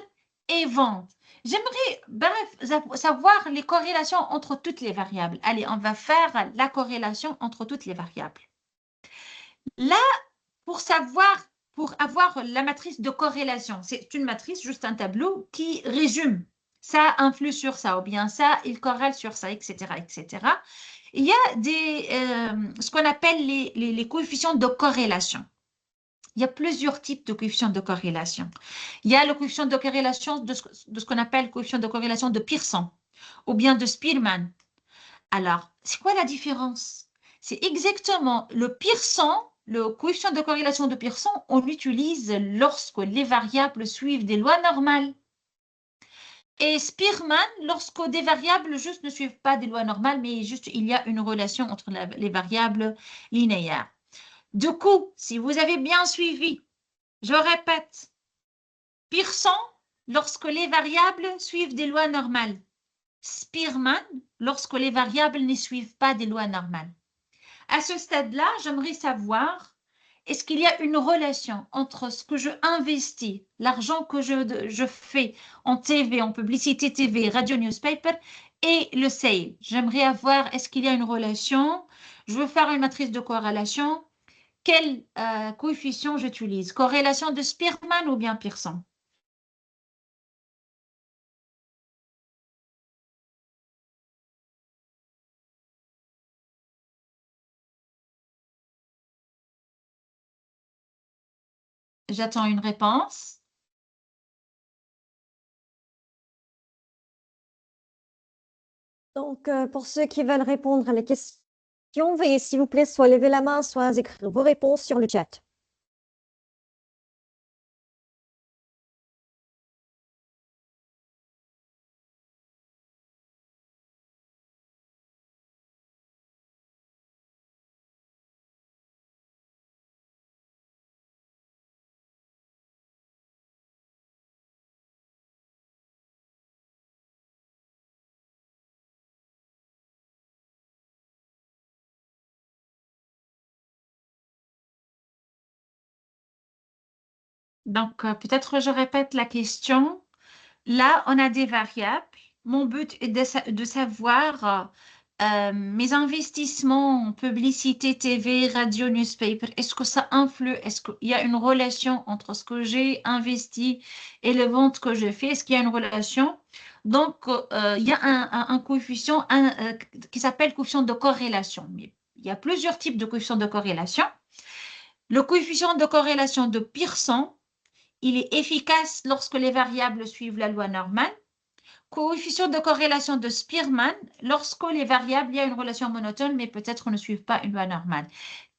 et vente. J'aimerais, bref, savoir les corrélations entre toutes les variables. Allez, on va faire la corrélation entre toutes les variables. Là, pour savoir, pour avoir la matrice de corrélation, c'est une matrice, juste un tableau qui résume. Ça influe sur ça, ou bien ça, il corrèle sur ça, etc., etc. Il y a ce qu'on appelle les coefficients de corrélation. Il y a plusieurs types de coefficients de corrélation. Il y a le coefficient de corrélation de ce qu'on appelle le coefficient de corrélation de Pearson ou bien de Spearman. Alors, c'est quoi la différence? C'est exactement le Pearson, le coefficient de corrélation de Pearson, on l'utilise lorsque les variables suivent des lois normales. Et Spearman, lorsque des variables juste ne suivent pas des lois normales, mais juste il y a une relation entre les variables linéaires. Du coup, si vous avez bien suivi, je répète, Pearson, lorsque les variables suivent des lois normales. Spearman, lorsque les variables ne suivent pas des lois normales. À ce stade-là, j'aimerais savoir, est-ce qu'il y a une relation entre ce que je investis, l'argent que je fais en TV, en publicité TV, radio, newspaper, et le sale? J'aimerais avoir, est-ce qu'il y a une relation? Je veux faire une matrice de corrélation. Quel coefficient j'utilise? Corrélation de Spearman ou bien Pearson? J'attends une réponse. Donc, pour ceux qui veulent répondre à la question, veuillez s'il vous plaît soit lever la main, soit écrire vos réponses sur le chat. Donc, peut-être je répète la question. Là, on a des variables. Mon but est de savoir mes investissements en publicité, TV, radio, newspaper. Est-ce que ça influe? Est-ce qu'il y a une relation entre ce que j'ai investi et les ventes que je fais? Est-ce qu'il y a une relation? Donc, il y a un coefficient qui s'appelle coefficient de corrélation. Mais il y a plusieurs types de coefficients de corrélation. Le coefficient de corrélation de Pearson, il est efficace lorsque les variables suivent la loi normale. Coefficient de corrélation de Spearman, lorsque les variables, il y a une relation monotone, mais peut-être ne suivent pas une loi normale.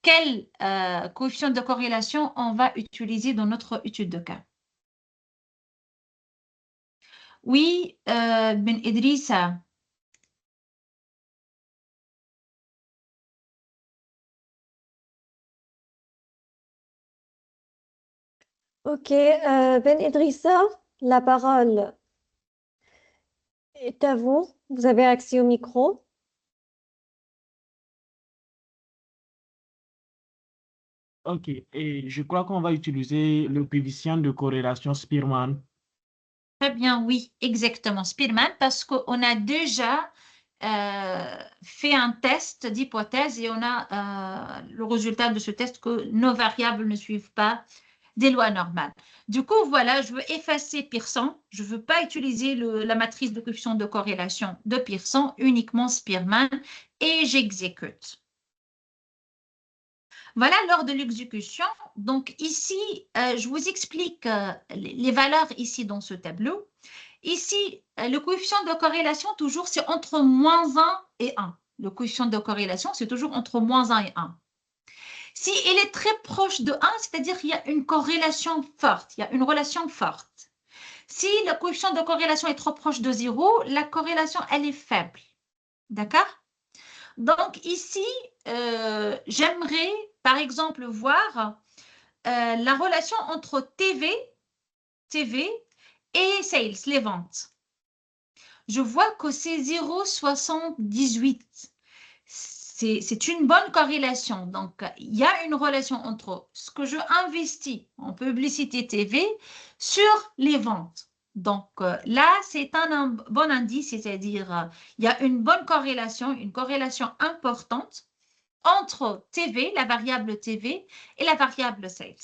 Quel coefficient de corrélation on va utiliser dans notre étude de cas? Oui, Ben Idrissa. Ok, Ben Idrissa, la parole est à vous. Vous avez accès au micro. Ok, et je crois qu'on va utiliser le coefficient de corrélation Spearman. Très bien, oui, exactement. Spearman, parce qu'on a déjà fait un test d'hypothèse et on a le résultat de ce test que nos variables ne suivent pas des lois normales. Du coup, voilà, je veux effacer Pearson. Je ne veux pas utiliser la matrice de coefficient de corrélation de Pearson, uniquement Spearman, et j'exécute. Voilà lors de l'exécution. Donc ici, je vous explique les valeurs ici dans ce tableau. Ici, le coefficient de corrélation, toujours, c'est entre moins 1 et 1. Le coefficient de corrélation, c'est toujours entre moins 1 et 1. Si il est très proche de 1, c'est-à-dire qu'il y a une corrélation forte, il y a une relation forte. Si le coefficient de corrélation est trop proche de 0, la corrélation, elle est faible. D'accord? Donc ici, j'aimerais, par exemple, voir la relation entre TV et sales, les ventes. Je vois que c'est 0,78. C'est une bonne corrélation. Donc, il y a une relation entre ce que je investis en publicité TV sur les ventes. Donc, là, c'est un bon indice, c'est-à-dire il y a une bonne corrélation, une corrélation importante entre TV, la variable TV, et la variable sales.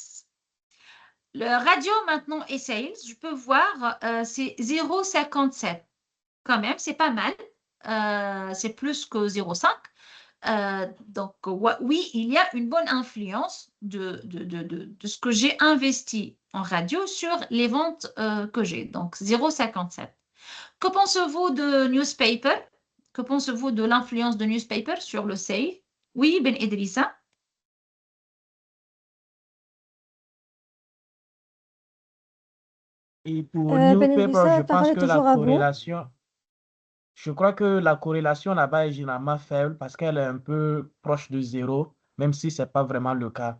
Le radio maintenant et sales, je peux voir, c'est 0,57. Quand même, c'est pas mal. C'est plus que 0,5. Donc, oui, il y a une bonne influence de ce que j'ai investi en radio sur les ventes que j'ai. Donc, 0,57. Que pensez-vous de newspaper? Que pensez-vous de l'influence de newspaper sur le sale? Oui, Ben Idrissa. Et pour Ben newspaper, Idrissa, je la parole pense est que la toujours à vous. corrélation, je crois que la corrélation là-bas est généralement faible parce qu'elle est un peu proche de 0, même si ce n'est pas vraiment le cas.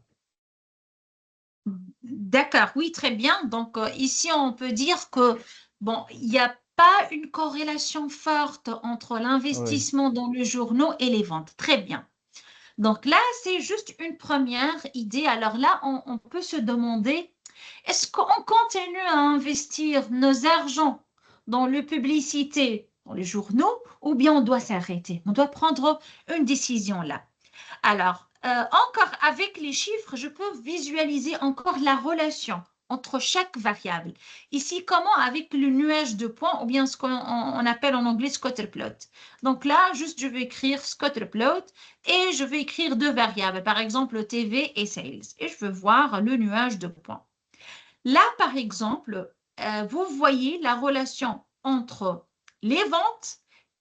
D'accord, oui, très bien. Donc, ici, on peut dire que, bon, il n'y a pas une corrélation forte entre Oui. l'investissement dans le journaux et les ventes. Très bien. Donc là, c'est juste une première idée. Alors là, on peut se demander, est-ce qu'on continue à investir nos argents dans le publicité, dans les journaux, ou bien on doit s'arrêter? On doit prendre une décision là. Alors, encore avec les chiffres, je peux visualiser encore la relation entre chaque variable. Ici, comment avec le nuage de points ou bien ce qu'on appelle en anglais scatterplot. Donc là, juste je vais écrire scatterplot et je vais écrire deux variables, par exemple TV et sales. Et je veux voir le nuage de points. Là, par exemple, vous voyez la relation entre les ventes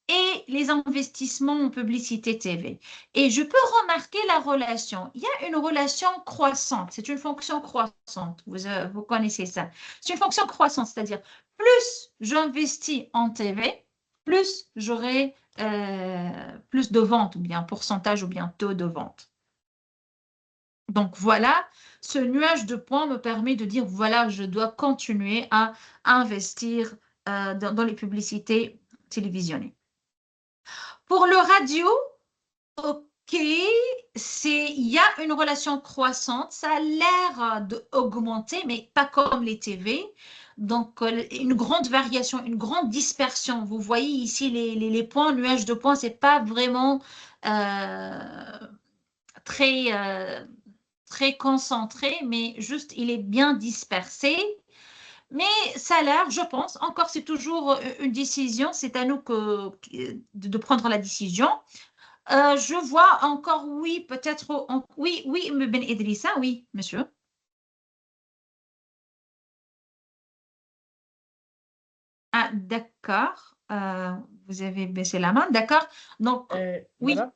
et les investissements en publicité TV. Et je peux remarquer la relation. Il y a une relation croissante. C'est une fonction croissante. Vous connaissez ça. C'est une fonction croissante, c'est-à-dire plus j'investis en TV, plus j'aurai plus de ventes, ou bien pourcentage, ou bien taux de vente. Donc voilà, ce nuage de points me permet de dire, voilà, je dois continuer à investir dans les publicités télévisionnées. Pour le radio, ok, il y a une relation croissante, ça a l'air d'augmenter, mais pas comme les TV. Donc, une grande variation, une grande dispersion. Vous voyez ici les points, nuages de points, c'est pas vraiment très, très concentré, mais juste il est bien dispersé. Mais ça a l'air, je pense, encore c'est toujours une décision, c'est à nous de prendre la décision. Je vois encore, oui, peut-être, oui, oui, Ben Idrissa, oui, monsieur. Ah, d'accord. Vous avez baissé la main, d'accord. Donc, oui, Madame,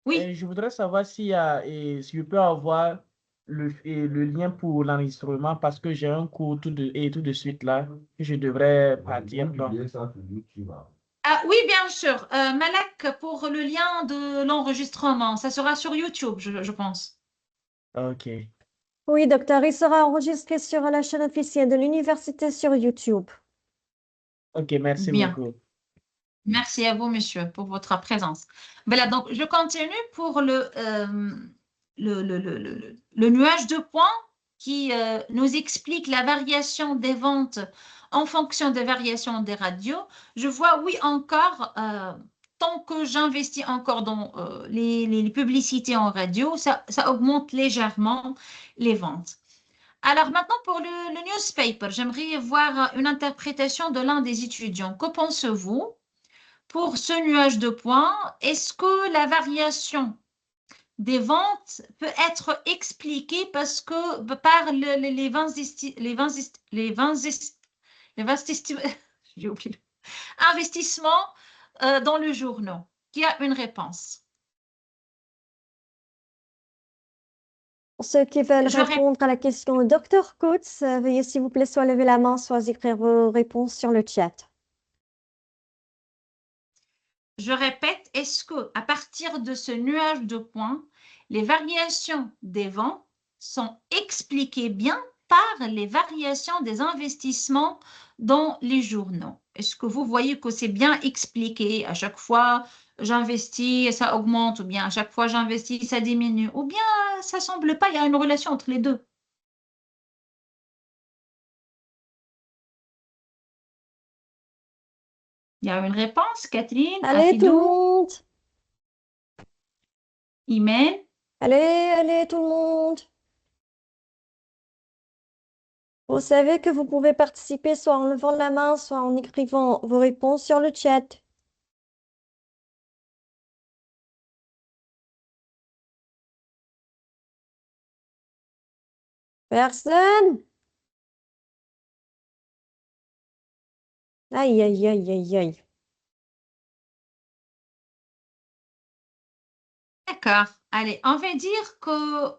oui. je voudrais savoir s'il y a, si je peux avoir le lien pour l'enregistrement parce que j'ai un cours tout de suite là que je devrais partir. Donc. Ah, oui, bien sûr. Malak, pour le lien de l'enregistrement, ça sera sur YouTube, je pense. Ok. Oui, docteur, il sera enregistré sur la chaîne officielle de l'université sur YouTube. Ok, merci Bien. beaucoup. Merci à vous, monsieur, pour votre présence. Voilà, donc je continue pour le nuage de points qui nous explique la variation des ventes en fonction des variations des radios. Je vois, oui, encore, tant que j'investis encore dans les publicités en radio, ça augmente légèrement les ventes. Alors maintenant, pour le newspaper, j'aimerais voir une interprétation de l'un des étudiants. Que pensez-vous? Pour ce nuage de points, est-ce que la variation des ventes peut être expliquée parce que par j'ai oublié, investissements dans le journal? Qui a une réponse? Pour ceux qui veulent Je, ré- répondre à la question de Dr. Coates, veuillez s'il vous plaît soit lever la main, soit écrire vos réponses sur le chat. je répète, est-ce que à partir de ce nuage de points, les variations des ventes sont expliquées bien par les variations des investissements dans les journaux? Est-ce que vous voyez que c'est bien expliqué? À chaque fois, j'investis et ça augmente, ou bien à chaque fois, j'investis, ça diminue, ou bien ça semble pas, il y a une relation entre les deux. Il y a une réponse, Catherine, Allez, tout le Afidou, monde! Imen. Allez, tout le monde! Vous savez que vous pouvez participer soit en levant la main, soit en écrivant vos réponses sur le chat. Personne? Aïe, aïe, aïe, aïe, aïe. D'accord. Allez, on va dire que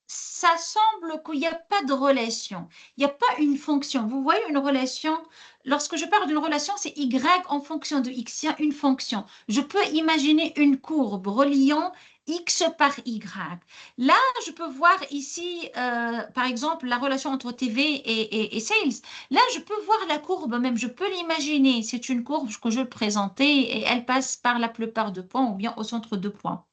ça semble qu'il n'y a pas de relation. Il n'y a pas une fonction. Vous voyez une relation, lorsque je parle d'une relation, c'est Y en fonction de X. Il y a une fonction. Je peux imaginer une courbe reliant X par Y. Là, je peux voir ici, par exemple, la relation entre TV et sales. Là, je peux voir la courbe même. Je peux l'imaginer. C'est une courbe que je vais présenter et elle passe par la plupart de points ou bien au centre de points.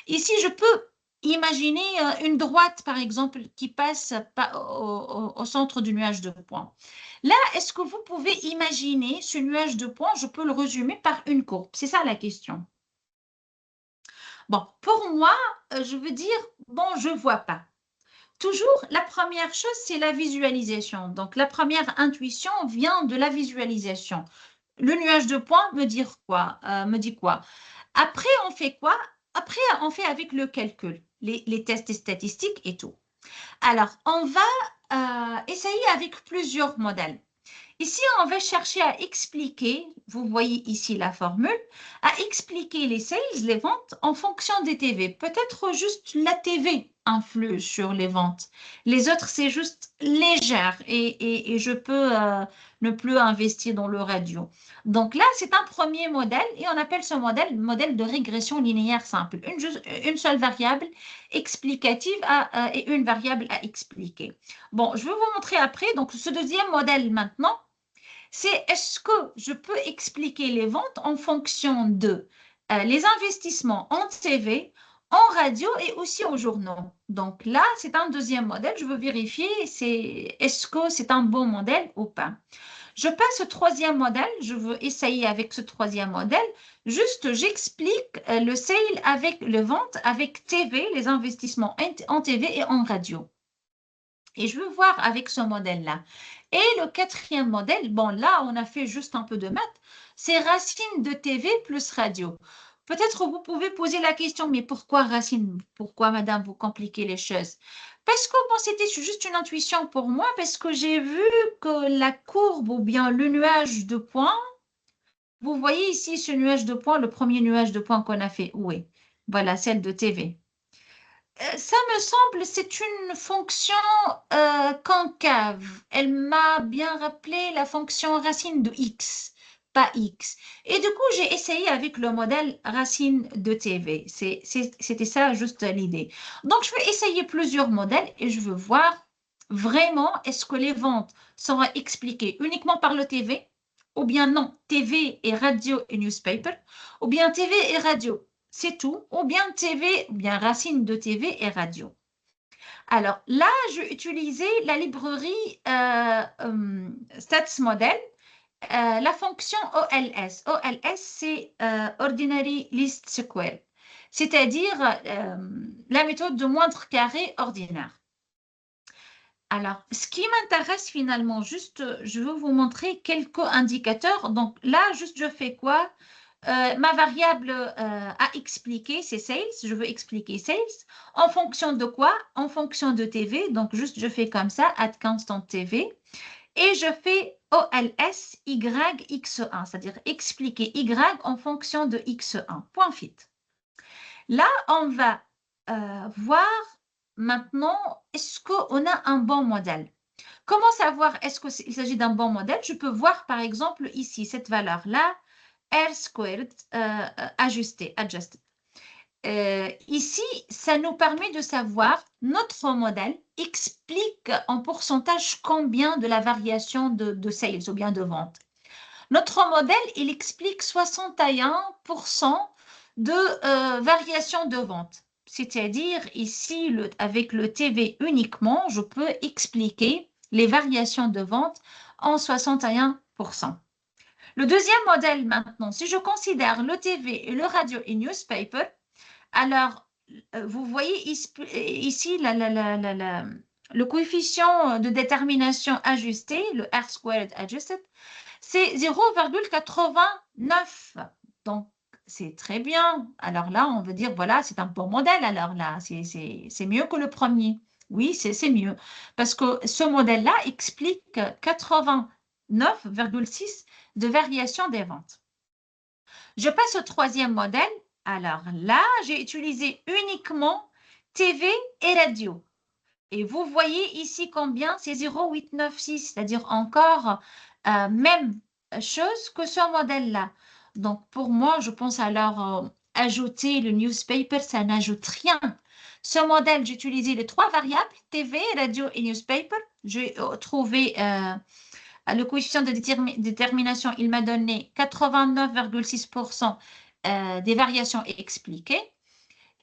Ici, je peux imaginer une droite, par exemple, qui passe au centre du nuage de points. Là, est-ce que vous pouvez imaginer ce nuage de points? Je peux le résumer par une courbe. C'est ça la question. Bon, pour moi, je veux dire, bon, je ne vois pas. Toujours, la première chose, c'est la visualisation. Donc, la première intuition vient de la visualisation. Le nuage de points me dit quoi? Après, on fait quoi? Après, on fait avec le calcul, les tests statistiques et tout. Alors, on va essayer avec plusieurs modèles. Ici, on va chercher à expliquer, vous voyez ici la formule, à expliquer les sales, les ventes en fonction des TV. Peut-être juste la TV influe sur les ventes. Les autres, c'est juste légère et je peux ne plus investir dans le radio. Donc là, c'est un premier modèle et on appelle ce modèle de régression linéaire simple. Une seule variable explicative et une variable à expliquer. Bon, je vais vous montrer après. Donc, ce deuxième modèle maintenant, c'est est-ce que je peux expliquer les ventes en fonction de les investissements en TV, en radio et aussi aux journaux. Donc là, c'est un deuxième modèle. Je veux vérifier est-ce que c'est un bon modèle ou pas. Je passe au troisième modèle. Je veux essayer avec ce troisième modèle. Juste, j'explique le sale avec le vente avec TV, les investissements en TV et en radio. Et je veux voir avec ce modèle-là. Et le quatrième modèle, bon là, on a fait juste un peu de maths, c'est racine de TV plus radio. Peut-être vous pouvez poser la question, mais pourquoi racine? Pourquoi, madame, vous compliquez les choses? Parce que bon, c'était juste une intuition pour moi, parce que j'ai vu que la courbe ou bien le nuage de points, vous voyez ici ce nuage de points, le premier nuage de points qu'on a fait, où est? Voilà, celle de TV. Ça me semble, c'est une fonction concave. Elle m'a bien rappelé la fonction racine de x. pas X. Et du coup, j'ai essayé avec le modèle racine de TV. C'était ça juste l'idée. Donc, je vais essayer plusieurs modèles et je veux voir vraiment est-ce que les ventes seront expliquées uniquement par le TV ou bien non, TV et radio et newspaper, ou bien TV et radio, c'est tout, ou bien TV, ou bien racine de TV et radio. Alors là, je vais utiliser la librairie Stats Model, la fonction OLS. OLS, c'est Ordinary Least Square, c'est-à-dire la méthode de moindre carré ordinaire. Alors, ce qui m'intéresse finalement, juste, je vais vous montrer quelques indicateurs. Donc là, juste, je fais quoi? Ma variable à expliquer, c'est sales. Je veux expliquer sales. En fonction de quoi? En fonction de TV. Donc, juste, je fais comme ça, add constant TV. Et je fais OLS YX1, c'est-à-dire expliquer Y en fonction de X1. Point fit. Là, on va voir maintenant, est-ce qu'on a un bon modèle? Comment savoir est-ce qu'il s'agit d'un bon modèle? Je peux voir par exemple ici, cette valeur-là, R squared ajusté, adjusted. Ici, ça nous permet de savoir notre modèle explique en pourcentage combien de la variation de sales ou bien de vente. Notre modèle, il explique 61% de variation de vente. C'est-à-dire ici, avec le TV uniquement, je peux expliquer les variations de vente en 61%. Le deuxième modèle maintenant, si je considère le TV et le radio et newspaper, alors vous voyez ici le coefficient de détermination ajusté, le R squared adjusted, c'est 0,89. Donc, c'est très bien. Alors là, on veut dire, voilà, c'est un bon modèle. Alors là, c'est mieux que le premier. Oui, c'est mieux. Parce que ce modèle-là explique 89,6 de variation des ventes. Je passe au troisième modèle. Alors là, j'ai utilisé uniquement TV et radio. Et vous voyez ici combien? C'est 0,896, c'est-à-dire encore même chose que ce modèle-là. Donc, pour moi, je pense alors ajouter le newspaper, ça n'ajoute rien. Ce modèle, j'ai utilisé les trois variables, TV, radio et newspaper. J'ai trouvé le coefficient de détermination, il m'a donné 89,6% des variations expliquées.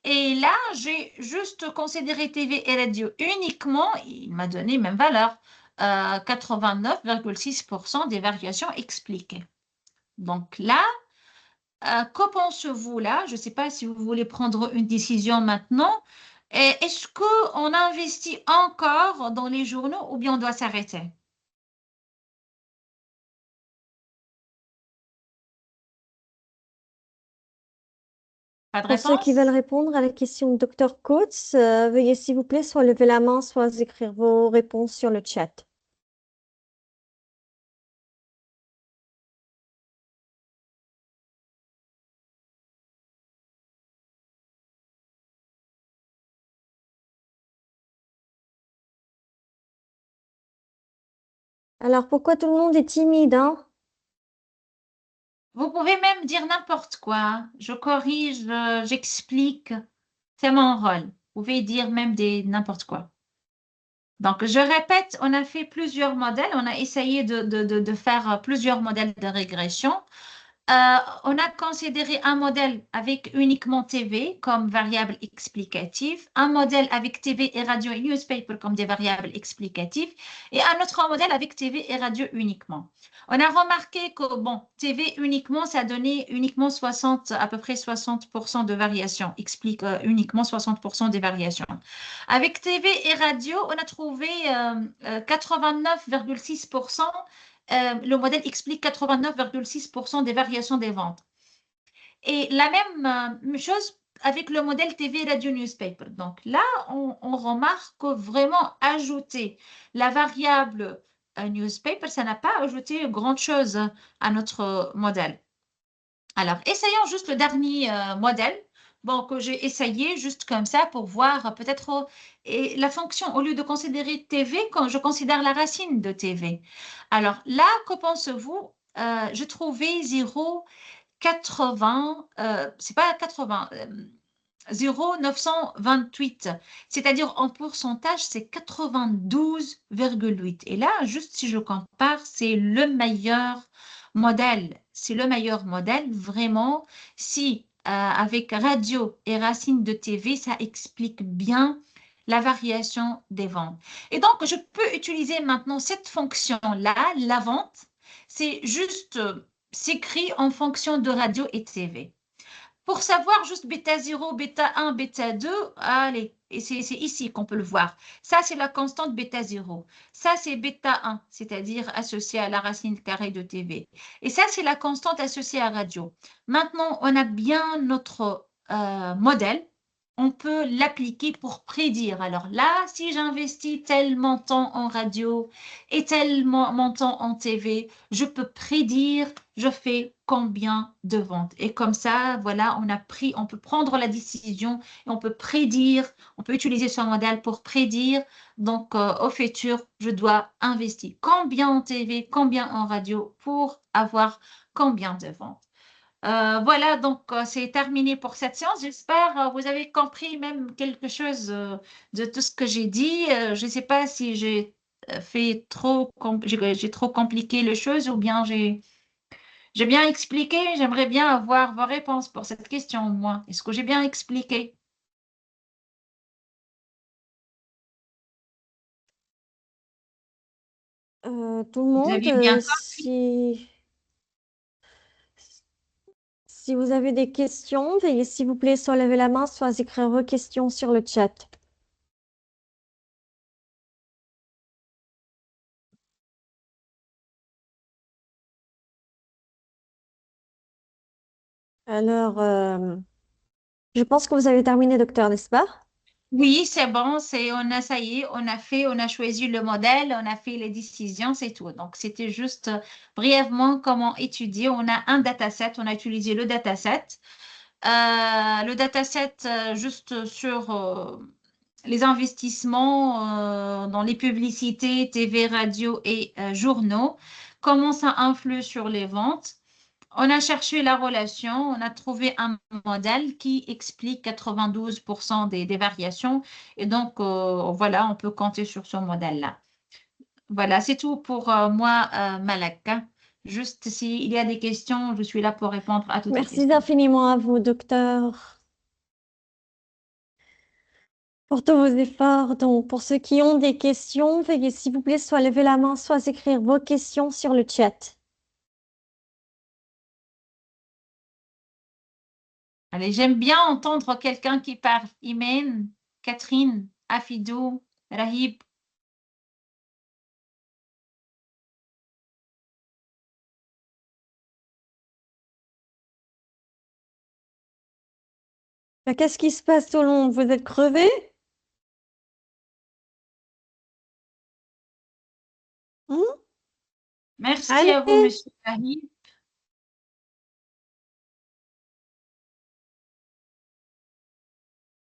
Et là, j'ai juste considéré TV et radio uniquement, il m'a donné même valeur, 89,6% des variations expliquées. Donc là, que pensez-vous là? Je ne sais pas si vous voulez prendre une décision maintenant. Est-ce qu'on investit encore dans les journaux ou bien on doit s'arrêter? Pas de Pour ceux qui réponse? veulent répondre à la question de Dr. Coates, veuillez s'il vous plaît soit lever la main, soit écrire vos réponses sur le chat. Alors, pourquoi tout le monde est timide, hein? Vous pouvez même dire n'importe quoi. Je corrige, j'explique. C'est mon rôle. Vous pouvez dire même n'importe quoi. Donc, je répète, on a fait plusieurs modèles. On a essayé de faire plusieurs modèles de régression. On a considéré un modèle avec uniquement TV comme variable explicative, un modèle avec TV et radio et newspaper comme des variables explicatives, et un autre modèle avec TV et radio uniquement. On a remarqué que, bon, TV uniquement, ça donnait uniquement à peu près 60% de variation, explique uniquement 60% des variations. Avec TV et radio, on a trouvé 89,6%. Le modèle explique 89,6% des variations des ventes. Et la même chose avec le modèle TV Radio Newspaper. Donc là, on remarque que vraiment ajouter la variable newspaper, ça n'a pas ajouté grande chose à notre modèle. Alors, essayons juste le dernier modèle. Bon, que j'ai essayé juste comme ça pour voir peut-être la fonction, au lieu de considérer TV, quand je considère la racine de TV. Alors là, que pensez-vous? je trouvais 0,80, c'est pas 80, 0,928, c'est-à-dire en pourcentage, c'est 92,8. Et là, juste si je compare, c'est le meilleur modèle. C'est le meilleur modèle, vraiment. Si avec radio et racine de TV, ça explique bien la variation des ventes. Et donc, je peux utiliser maintenant cette fonction-là, la vente. C'est juste s'écrit en fonction de radio et TV. Pour savoir juste bêta 0, bêta 1, bêta 2, allez, et c'est ici qu'on peut le voir. Ça, c'est la constante bêta 0. Ça, c'est bêta 1, c'est-à-dire associée à la racine carrée de TV. Et ça, c'est la constante associée à radio. Maintenant, on a bien notre modèle. On peut l'appliquer pour prédire. Alors là, si j'investis tel montant en radio et tel montant en TV, je peux prédire, je fais combien de ventes. Et comme ça, voilà, on peut prendre la décision et on peut prédire, on peut utiliser ce modèle pour prédire. Donc, au futur, je dois investir combien en TV, combien en radio pour avoir combien de ventes. Voilà, donc c'est terminé pour cette séance. J'espère vous avez compris même quelque chose de tout ce que j'ai dit. Je ne sais pas si j'ai trop compliqué les choses ou bien j'ai bien expliqué. J'aimerais bien avoir vos réponses pour cette question, moi. Est-ce que j'ai bien expliqué? Tout le Vous monde, aviez bien compris? si vous avez des questions, veuillez s'il vous plaît soit lever la main, soit écrire vos questions sur le chat. Alors, je pense que vous avez terminé, docteur, n'est-ce pas? Oui, c'est bon, ça y est, on a choisi le modèle, on a fait les décisions, c'est tout. Donc, c'était juste brièvement comment étudier. On a un dataset, on a utilisé le dataset. Le dataset juste sur les investissements dans les publicités, TV, radio et journaux, comment ça influe sur les ventes. On a cherché la relation, on a trouvé un modèle qui explique 92% des variations. Et donc, voilà, on peut compter sur ce modèle-là. Voilà, c'est tout pour moi, Malaka. Juste s'il y a des questions, je suis là pour répondre à toutes les Merci questions. infiniment à vous, docteur, pour tous vos efforts. Donc, pour ceux qui ont des questions, veuillez s'il vous plaît soit lever la main, soit écrire vos questions sur le chat. Allez, j'aime bien entendre quelqu'un qui parle. Imen, Catherine, Afidou, Rahib. Qu'est-ce qui se passe tout le monde? Vous êtes crevés? Hmm. Merci à vous, Allez. Monsieur Rahib.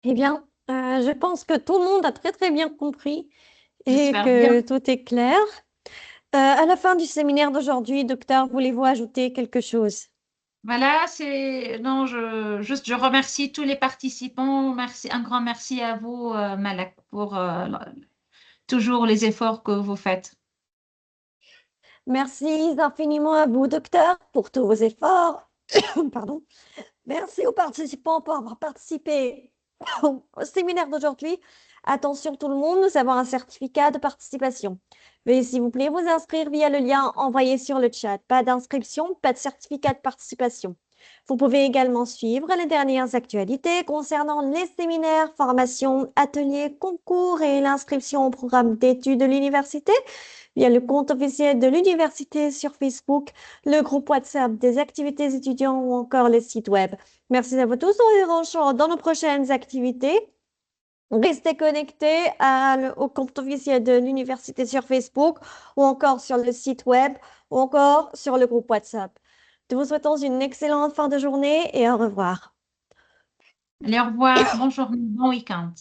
Eh bien, je pense que tout le monde a très très bien compris et J'espère bien. que tout est clair. À la fin du séminaire d'aujourd'hui, docteur, voulez-vous ajouter quelque chose? Voilà, non, je remercie tous les participants. Merci, un grand merci à vous, Malak, pour toujours les efforts que vous faites. Merci infiniment à vous, docteur, pour tous vos efforts. Pardon. Merci aux participants pour avoir participé au séminaire d'aujourd'hui. Attention tout le monde, nous avons un certificat de participation. Veuillez s'il vous plaît vous inscrire via le lien envoyé sur le chat. Pas d'inscription, pas de certificat de participation. Vous pouvez également suivre les dernières actualités concernant les séminaires, formations, ateliers, concours et l'inscription au programme d'études de l'université via le compte officiel de l'université sur Facebook, le groupe WhatsApp des activités étudiants ou encore le site web. Merci à vous tous. On se rejoint dans nos prochaines activités. Restez connectés au compte officiel de l'université sur Facebook ou encore sur le site web ou encore sur le groupe WhatsApp. Nous vous souhaitons une excellente fin de journée et au revoir. Allez, au revoir, bonne journée, bon week-end.